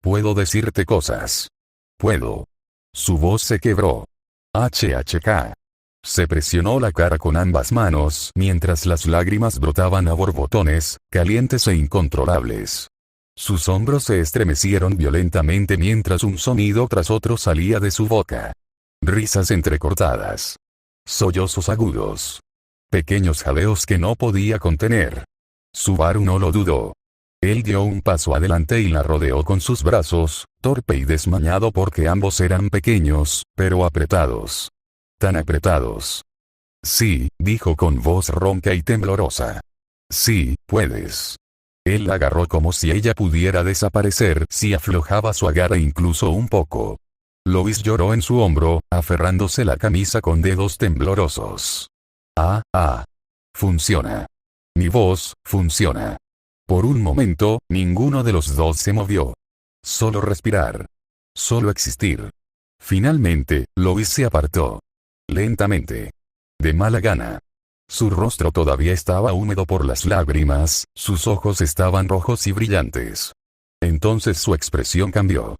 Puedo decirte cosas. Puedo. Su voz se quebró. HHK. Se presionó la cara con ambas manos mientras las lágrimas brotaban a borbotones, calientes e incontrolables. Sus hombros se estremecieron violentamente mientras un sonido tras otro salía de su boca. Risas entrecortadas. Sollozos agudos. Pequeños jaleos que no podía contener. Subaru no lo dudó. Él dio un paso adelante y la rodeó con sus brazos, torpe y desmañado porque ambos eran pequeños, pero apretados. Tan apretados. Sí, dijo con voz ronca y temblorosa. Sí, puedes. Él la agarró como si ella pudiera desaparecer si aflojaba su agarre incluso un poco. Lois lloró en su hombro, aferrándose la camisa con dedos temblorosos. Funciona. Mi voz, funciona. Por un momento, ninguno de los dos se movió. Solo respirar. Solo existir. Finalmente, Lois se apartó. Lentamente. De mala gana. Su rostro todavía estaba húmedo por las lágrimas, sus ojos estaban rojos y brillantes. Entonces su expresión cambió.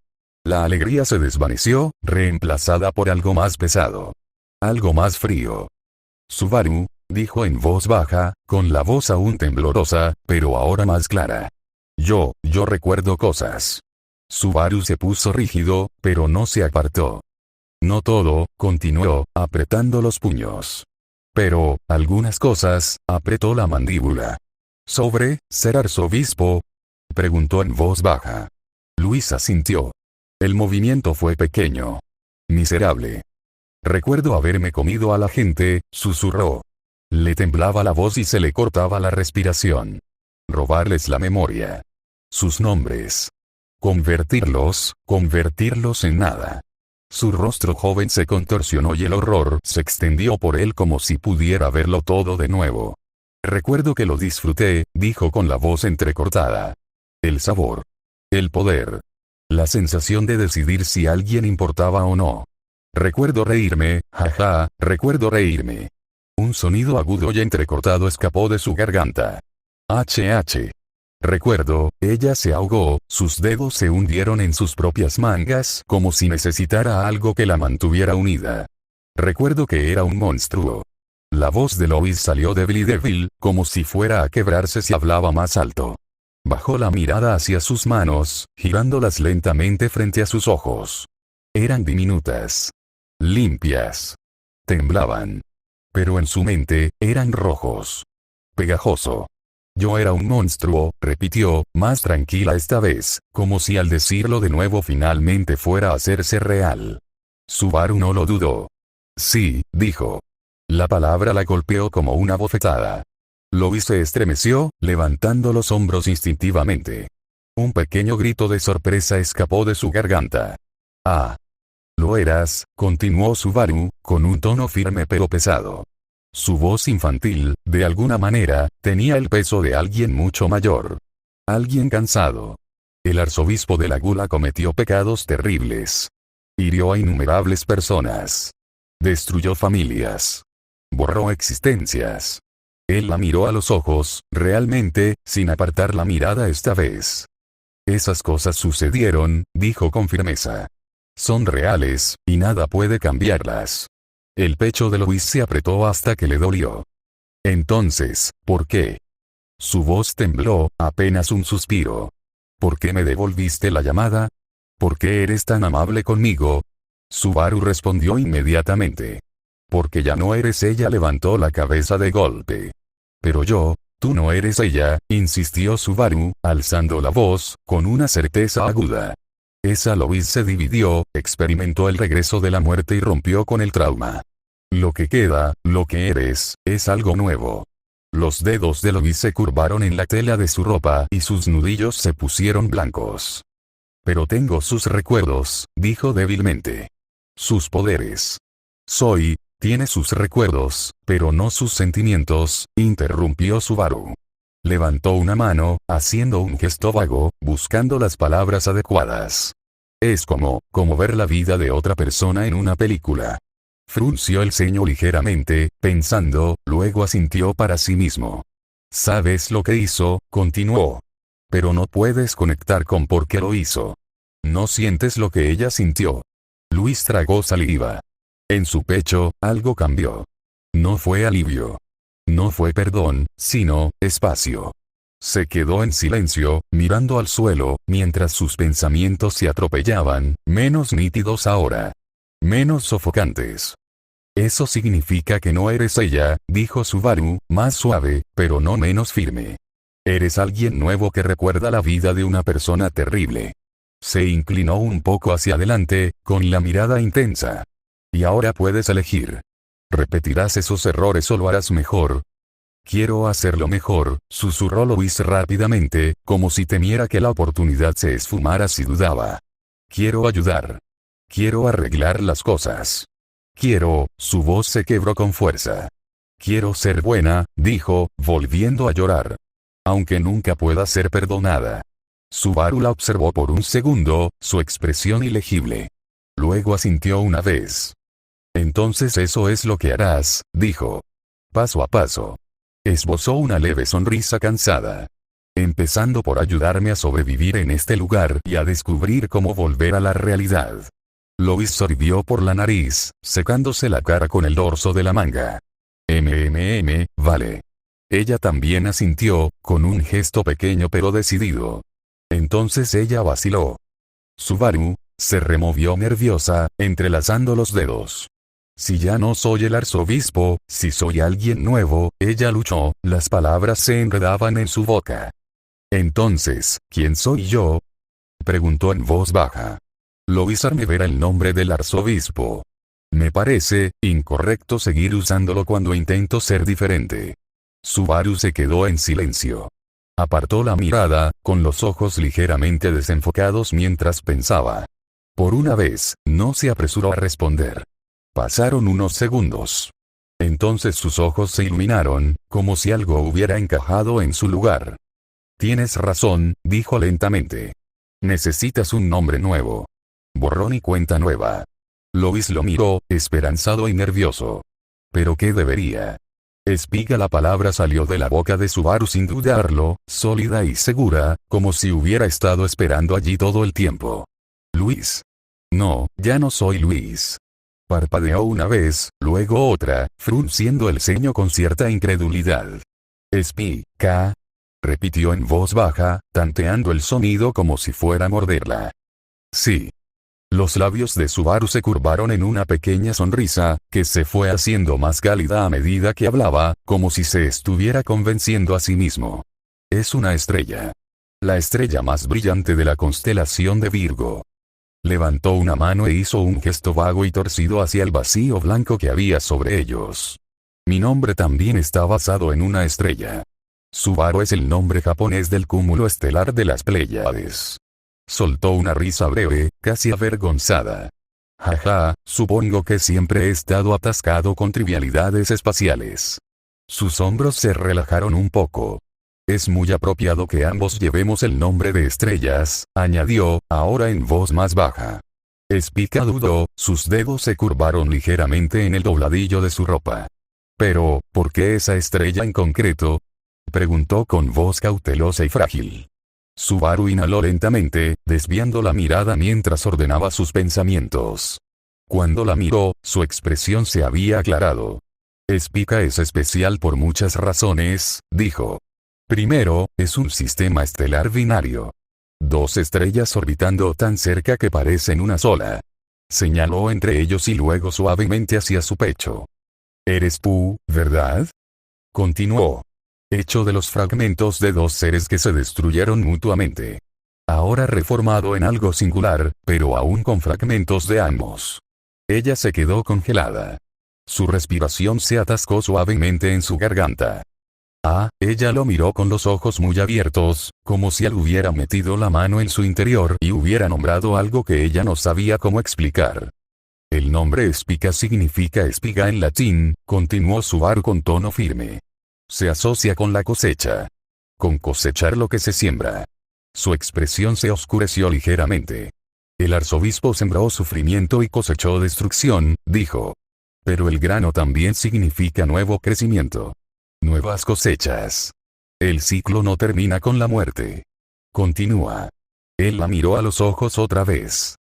La alegría se desvaneció, reemplazada por algo más pesado. Algo más frío. Subaru, dijo en voz baja, con la voz aún temblorosa, pero ahora más clara. Yo recuerdo cosas. Subaru se puso rígido, pero no se apartó. No todo, continuó, apretando los puños. Pero, algunas cosas, apretó la mandíbula. ¿Sobre ser arzobispo?, preguntó en voz baja. Luis asintió. El movimiento fue pequeño. Miserable. Recuerdo haberme comido a la gente, susurró. Le temblaba la voz y se le cortaba la respiración. Robarles la memoria. Sus nombres. Convertirlos en nada. Su rostro joven se contorsionó y el horror se extendió por él como si pudiera verlo todo de nuevo. Recuerdo que lo disfruté, dijo con la voz entrecortada. El sabor. El poder. La sensación de decidir si alguien importaba o no. Recuerdo reírme, jaja, recuerdo reírme. Un sonido agudo y entrecortado escapó de su garganta. HH. Recuerdo, ella se ahogó, sus dedos se hundieron en sus propias mangas como si necesitara algo que la mantuviera unida. Recuerdo que era un monstruo. La voz de Lois salió débil, como si fuera a quebrarse si hablaba más alto. Bajó la mirada hacia sus manos, girándolas lentamente frente a sus ojos. Eran diminutas. Limpias. Temblaban. Pero en su mente, eran rojos. Pegajoso. Yo era un monstruo, repitió, más tranquila esta vez, como si al decirlo de nuevo finalmente fuera a hacerse real. Subaru no lo dudó. Sí, dijo. La palabra la golpeó como una bofetada. Lois se estremeció, levantando los hombros instintivamente. Un pequeño grito de sorpresa escapó de su garganta. Ah. Lo eras, continuó Subaru, con un tono firme pero pesado. Su voz infantil, de alguna manera, tenía el peso de alguien mucho mayor. Alguien cansado. El arzobispo de la Gula cometió pecados terribles. Hirió a innumerables personas. Destruyó familias. Borró existencias. Él la miró a los ojos, realmente, sin apartar la mirada esta vez. Esas cosas sucedieron, dijo con firmeza. Son reales, y nada puede cambiarlas. El pecho de Lois se apretó hasta que le dolió. Entonces, ¿por qué? Su voz tembló, apenas un suspiro. ¿Por qué me devolviste la llamada? ¿Por qué eres tan amable conmigo? Subaru respondió inmediatamente. Porque ya no eres ella, levantó la cabeza de golpe. Pero tú no eres ella, insistió Subaru, alzando la voz, con una certeza aguda. Esa Lois se dividió, experimentó el regreso de la muerte y rompió con el trauma. Lo que queda, lo que eres, es algo nuevo. Los dedos de Louise se curvaron en la tela de su ropa y sus nudillos se pusieron blancos. Pero tengo sus recuerdos, dijo débilmente. Sus poderes. Tiene sus recuerdos, pero no sus sentimientos, interrumpió Subaru. Levantó una mano, haciendo un gesto vago, buscando las palabras adecuadas. Es como ver la vida de otra persona en una película. Frunció el ceño ligeramente, pensando, luego asintió para sí mismo. ¿Sabes lo que hizo? Continuó. Pero no puedes conectar con por qué lo hizo. No sientes lo que ella sintió. Luis tragó saliva. En su pecho, algo cambió. No fue alivio. No fue perdón, sino espacio. Se quedó en silencio, mirando al suelo, mientras sus pensamientos se atropellaban, menos nítidos ahora. Menos sofocantes. Eso significa que no eres ella, dijo Subaru, más suave, pero no menos firme. Eres alguien nuevo que recuerda la vida de una persona terrible. Se inclinó un poco hacia adelante, con la mirada intensa. Y ahora puedes elegir. ¿Repetirás esos errores o lo harás mejor? Quiero hacerlo mejor, susurró Louise rápidamente, como si temiera que la oportunidad se esfumara si dudaba. Quiero ayudar. Quiero arreglar las cosas. Su voz se quebró con fuerza. Quiero ser buena, dijo, volviendo a llorar. Aunque nunca pueda ser perdonada. Subaru la observó por un segundo, su expresión ilegible. Luego asintió una vez. Entonces eso es lo que harás, dijo. Paso a paso. Esbozó una leve sonrisa cansada. Empezando por ayudarme a sobrevivir en este lugar y a descubrir cómo volver a la realidad. Louise sorbió por la nariz, secándose la cara con el dorso de la manga. Vale. Ella también asintió, con un gesto pequeño pero decidido. Entonces ella vaciló. Subaru se removió nerviosa, entrelazando los dedos. Si ya no soy el arzobispo, si soy alguien nuevo, ella luchó, las palabras se enredaban en su boca. Entonces, ¿quién soy yo? Preguntó en voz baja. Louise me verá el nombre del arzobispo. Me parece incorrecto seguir usándolo cuando intento ser diferente. Subaru se quedó en silencio. Apartó la mirada, con los ojos ligeramente desenfocados mientras pensaba. Por una vez, no se apresuró a responder. Pasaron unos segundos. Entonces sus ojos se iluminaron, como si algo hubiera encajado en su lugar. Tienes razón, dijo lentamente. Necesitas un nombre nuevo. Borrón y cuenta nueva. Louise lo miró, esperanzado y nervioso. ¿Pero qué debería? Espiga. La palabra salió de la boca de Subaru sin dudarlo, sólida y segura, como si hubiera estado esperando allí todo el tiempo. Luis. No, ya no soy Luis. Parpadeó una vez, luego otra, frunciendo el ceño con cierta incredulidad. K. Repitió en voz baja, tanteando el sonido como si fuera a morderla. Sí. Los labios de Subaru se curvaron en una pequeña sonrisa, que se fue haciendo más cálida a medida que hablaba, como si se estuviera convenciendo a sí mismo. Es una estrella. La estrella más brillante de la constelación de Virgo. Levantó una mano e hizo un gesto vago y torcido hacia el vacío blanco que había sobre ellos. Mi nombre también está basado en una estrella. Subaru es el nombre japonés del cúmulo estelar de las Pléyades. Soltó una risa breve, casi avergonzada. Jaja, supongo que siempre he estado atascado con trivialidades espaciales. Sus hombros se relajaron un poco. Es muy apropiado que ambos llevemos el nombre de estrellas, añadió, ahora en voz más baja. Spica dudó, sus dedos se curvaron ligeramente en el dobladillo de su ropa. Pero, ¿por qué esa estrella en concreto? Preguntó con voz cautelosa y frágil. Subaru inhaló lentamente, desviando la mirada mientras ordenaba sus pensamientos. Cuando la miró, su expresión se había aclarado. Spica es especial por muchas razones, dijo. Primero, es un sistema estelar binario. 2 estrellas orbitando tan cerca que parecen una sola. Señaló entre ellos y luego suavemente hacia su pecho. Eres tú, ¿verdad? Continuó. Hecho de los fragmentos de 2 seres que se destruyeron mutuamente. Ahora reformado en algo singular, pero aún con fragmentos de ambos. Ella se quedó congelada. Su respiración se atascó suavemente en su garganta. Ella lo miró con los ojos muy abiertos, como si él hubiera metido la mano en su interior y hubiera nombrado algo que ella no sabía cómo explicar. El nombre Spica significa espiga en latín, continuó Subaru con tono firme. Se asocia con la cosecha. Con cosechar lo que se siembra. Su expresión se oscureció ligeramente. El arzobispo sembró sufrimiento y cosechó destrucción, dijo. Pero el grano también significa nuevo crecimiento. Nuevas cosechas. El ciclo no termina con la muerte. Continúa. Él la miró a los ojos otra vez.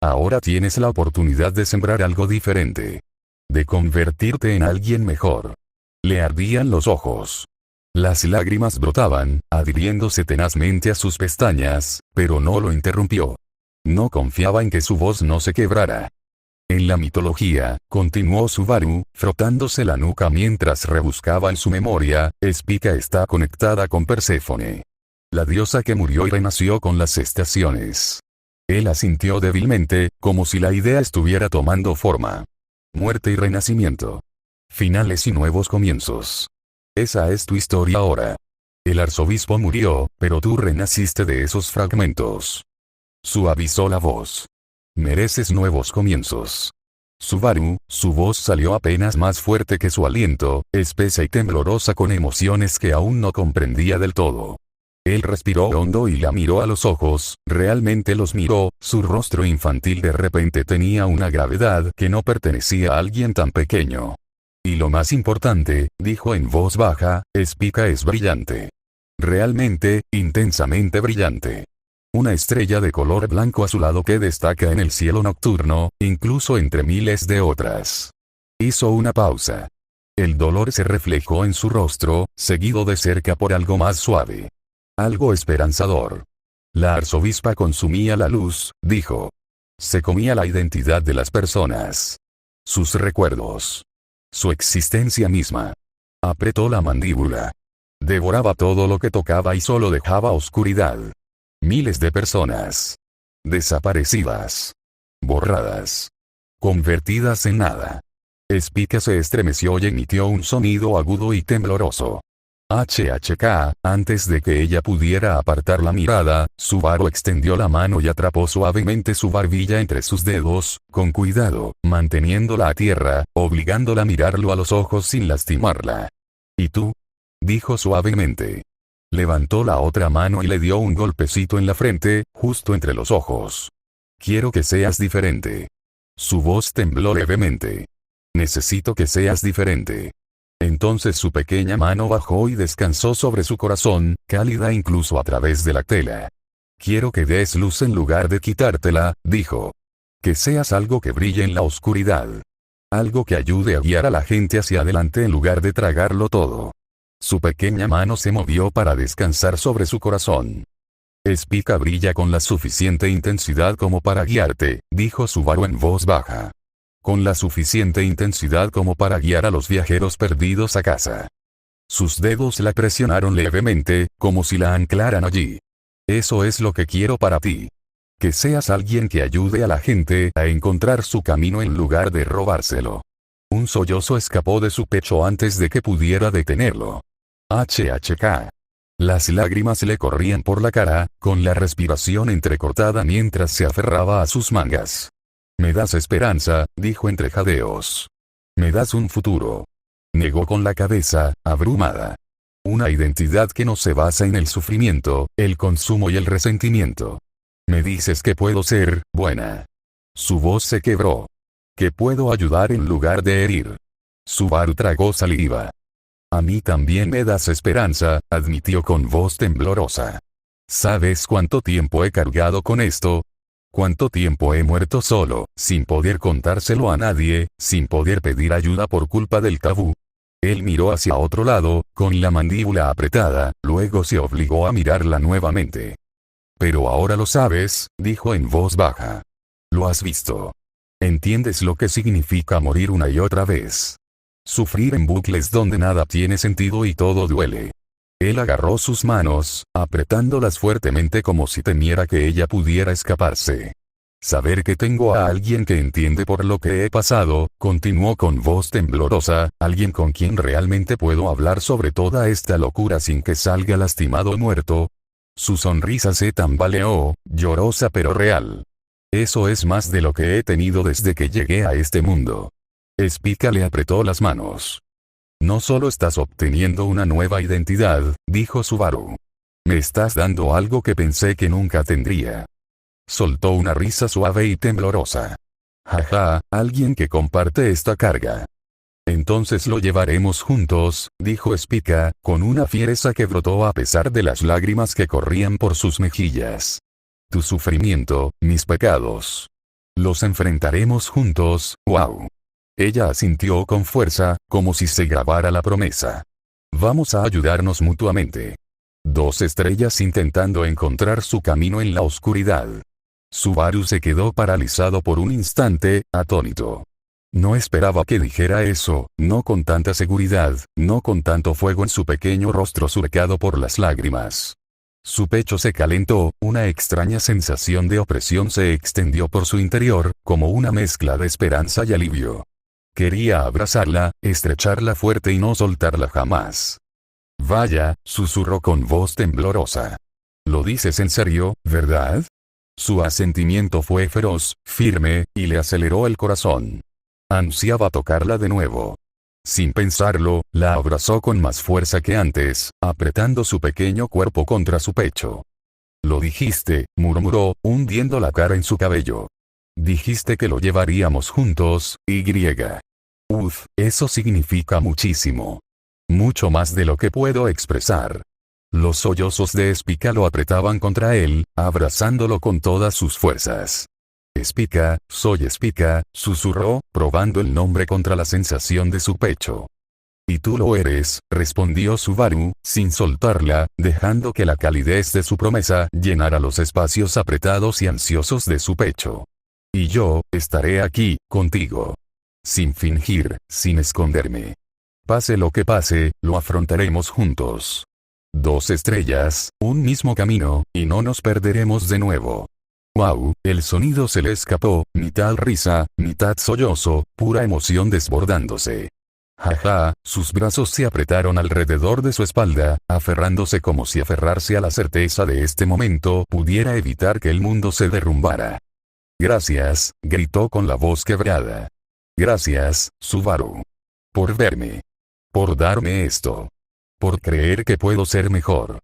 Ahora tienes la oportunidad de sembrar algo diferente. De convertirte en alguien mejor. Le ardían los ojos. Las lágrimas brotaban, adhiriéndose tenazmente a sus pestañas, pero no lo interrumpió. No confiaba en que su voz no se quebrara. En la mitología, continuó Subaru, frotándose la nuca mientras rebuscaba en su memoria, Spica está conectada con Perséfone. La diosa que murió y renació con las estaciones. Él asintió débilmente, como si la idea estuviera tomando forma. Muerte y renacimiento. Finales y nuevos comienzos. Esa es tu historia ahora. El arzobispo murió, pero tú renaciste de esos fragmentos. Suavizó la voz. Mereces nuevos comienzos. Subaru, su voz salió apenas más fuerte que su aliento, espesa y temblorosa con emociones que aún no comprendía del todo. Él respiró hondo y la miró a los ojos, realmente los miró, su rostro infantil de repente tenía una gravedad que no pertenecía a alguien tan pequeño. Y lo más importante, dijo en voz baja, Spica es brillante. Realmente, intensamente brillante. Una estrella de color blanco azulado que destaca en el cielo nocturno, incluso entre miles de otras. Hizo una pausa. El dolor se reflejó en su rostro, seguido de cerca por algo más suave. Algo esperanzador. La arzobispa consumía la luz, dijo. Se comía la identidad de las personas. Sus recuerdos. Su existencia misma. Apretó la mandíbula. Devoraba todo lo que tocaba y solo dejaba oscuridad. Miles de personas. Desaparecidas. Borradas. Convertidas en nada. Spica se estremeció y emitió un sonido agudo y tembloroso. HHK, antes de que ella pudiera apartar la mirada, Subaru extendió la mano y atrapó suavemente su barbilla entre sus dedos, con cuidado, manteniéndola a tierra, obligándola a mirarlo a los ojos sin lastimarla. ¿Y tú? Dijo suavemente. Levantó la otra mano y le dio un golpecito en la frente, justo entre los ojos. Quiero que seas diferente. Su voz tembló levemente. Necesito que seas diferente. Entonces su pequeña mano bajó y descansó sobre su corazón, cálida incluso a través de la tela. Quiero que des luz en lugar de quitártela, dijo. Que seas algo que brille en la oscuridad. Algo que ayude a guiar a la gente hacia adelante en lugar de tragarlo todo. Su pequeña mano se movió para descansar sobre su corazón. Spica brilla con la suficiente intensidad como para guiarte, dijo Subaru en voz baja. Con la suficiente intensidad como para guiar a los viajeros perdidos a casa. Sus dedos la presionaron levemente, como si la anclaran allí. Eso es lo que quiero para ti. Que seas alguien que ayude a la gente a encontrar su camino en lugar de robárselo. Un sollozo escapó de su pecho antes de que pudiera detenerlo. HHK. Las lágrimas le corrían por la cara, con la respiración entrecortada mientras se aferraba a sus mangas. Me das esperanza, dijo entre jadeos. Me das un futuro. Negó con la cabeza, abrumada. Una identidad que no se basa en el sufrimiento, el consumo y el resentimiento. Me dices que puedo ser buena. Su voz se quebró. Que puedo ayudar en lugar de herir. Subaru tragó saliva. A mí también me das esperanza, admitió con voz temblorosa. ¿Sabes cuánto tiempo he cargado con esto? ¿Cuánto tiempo he muerto solo, sin poder contárselo a nadie, sin poder pedir ayuda por culpa del tabú? Él miró hacia otro lado, con la mandíbula apretada, luego se obligó a mirarla nuevamente. Pero ahora lo sabes, dijo en voz baja. Lo has visto. ¿Entiendes lo que significa morir una y otra vez? Sufrir en bucles donde nada tiene sentido y todo duele. Él agarró sus manos, apretándolas fuertemente como si temiera que ella pudiera escaparse. Saber que tengo a alguien que entiende por lo que he pasado, continuó con voz temblorosa, alguien con quien realmente puedo hablar sobre toda esta locura sin que salga lastimado o muerto. Su sonrisa se tambaleó, llorosa pero real. Eso es más de lo que he tenido desde que llegué a este mundo. Spica le apretó las manos. No solo estás obteniendo una nueva identidad, dijo Subaru. Me estás dando algo que pensé que nunca tendría. Soltó una risa suave y temblorosa. Jaja, alguien que comparte esta carga. Entonces lo llevaremos juntos, dijo Spica, con una fiereza que brotó a pesar de las lágrimas que corrían por sus mejillas. Tu sufrimiento, mis pecados. Los enfrentaremos juntos, wow. Ella asintió con fuerza, como si se grabara la promesa. Vamos a ayudarnos mutuamente. Dos estrellas intentando encontrar su camino en la oscuridad. Subaru se quedó paralizado por un instante, atónito. No esperaba que dijera eso, no con tanta seguridad, no con tanto fuego en su pequeño rostro surcado por las lágrimas. Su pecho se calentó, una extraña sensación de opresión se extendió por su interior, como una mezcla de esperanza y alivio. Quería abrazarla, estrecharla fuerte y no soltarla jamás. Vaya, susurró con voz temblorosa. ¿Lo dices en serio, verdad? Su asentimiento fue feroz, firme, y le aceleró el corazón. Ansiaba tocarla de nuevo. Sin pensarlo, la abrazó con más fuerza que antes, apretando su pequeño cuerpo contra su pecho. Lo dijiste, murmuró, hundiendo la cara en su cabello. Dijiste que lo llevaríamos juntos, y. Uf, eso significa muchísimo. Mucho más de lo que puedo expresar. Los sollozos de Spica lo apretaban contra él, abrazándolo con todas sus fuerzas. Spica, soy Spica, susurró, probando el nombre contra la sensación de su pecho. Y tú lo eres, respondió Subaru, sin soltarla, dejando que la calidez de su promesa llenara los espacios apretados y ansiosos de su pecho. Y yo, estaré aquí, contigo. Sin fingir, sin esconderme. Pase lo que pase, lo afrontaremos juntos. Dos estrellas, un mismo camino, y no nos perderemos de nuevo. Wow, el sonido se le escapó, mitad risa, mitad sollozo, pura emoción desbordándose. Jaja, sus brazos se apretaron alrededor de su espalda, aferrándose como si aferrarse a la certeza de este momento pudiera evitar que el mundo se derrumbara. Gracias, gritó con la voz quebrada. Gracias, Subaru. Por verme. Por darme esto. Por creer que puedo ser mejor.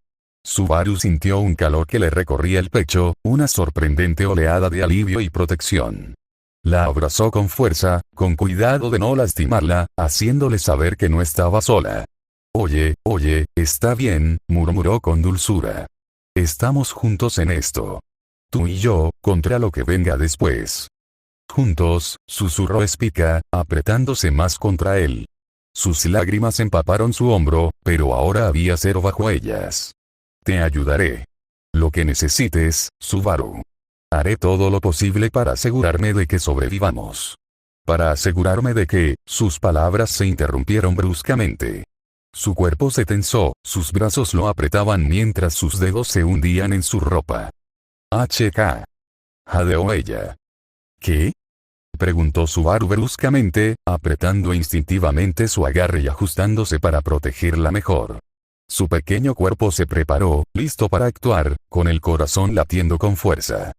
Subaru sintió un calor que le recorría el pecho, una sorprendente oleada de alivio y protección. La abrazó con fuerza, con cuidado de no lastimarla, haciéndole saber que no estaba sola. Oye, está bien, murmuró con dulzura. Estamos juntos en esto. Tú y yo, contra lo que venga después. Juntos, susurró Spica, apretándose más contra él. Sus lágrimas empaparon su hombro, pero ahora había cero bajo ellas. Te ayudaré. Lo que necesites, Subaru. Haré todo lo posible para asegurarme de que sobrevivamos. Para asegurarme de que, sus palabras se interrumpieron bruscamente. Su cuerpo se tensó, sus brazos lo apretaban mientras sus dedos se hundían en su ropa. HK. Jadeó ella. ¿Qué? Preguntó Subaru bruscamente, apretando instintivamente su agarre y ajustándose para protegerla mejor. Su pequeño cuerpo se preparó, listo para actuar, con el corazón latiendo con fuerza.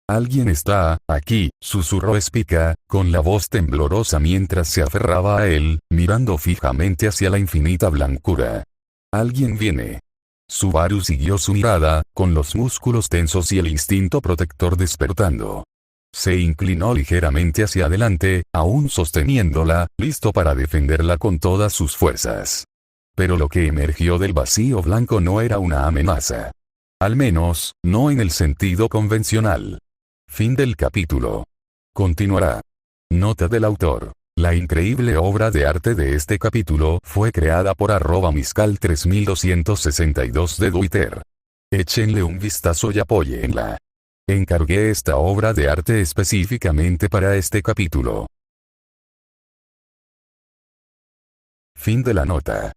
Alguien está aquí, susurró Spica, con la voz temblorosa mientras se aferraba a él, mirando fijamente hacia la infinita blancura. Alguien viene. Subaru siguió su mirada, con los músculos tensos y el instinto protector despertando. Se inclinó ligeramente hacia adelante, aún sosteniéndola, listo para defenderla con todas sus fuerzas. Pero lo que emergió del vacío blanco no era una amenaza. Al menos, no en el sentido convencional. Fin del capítulo. Continuará. Nota del autor. La increíble obra de arte de este capítulo fue creada por @miscal3262 de Twitter. Échenle un vistazo y apóyenla. Encargué esta obra de arte específicamente para este capítulo. Fin de la nota.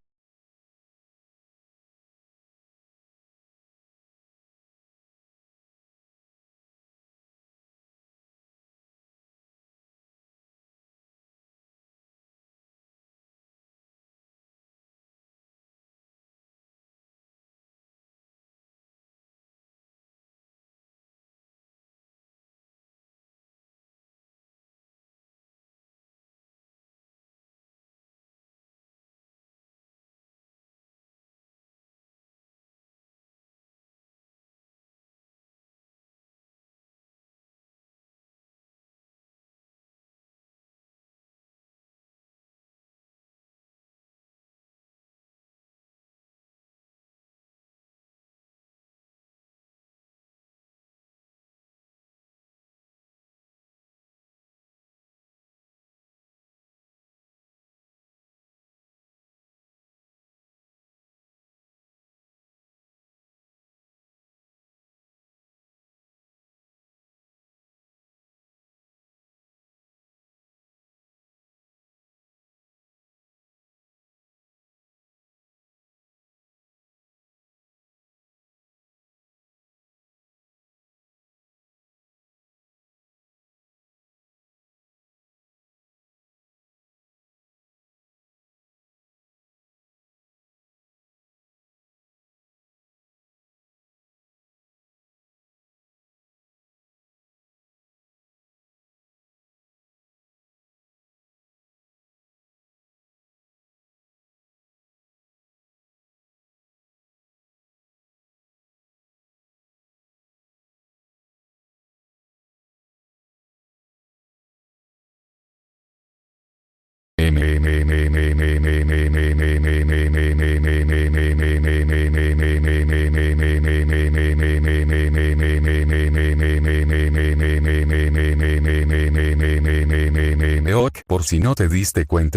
Por si no te diste cuenta,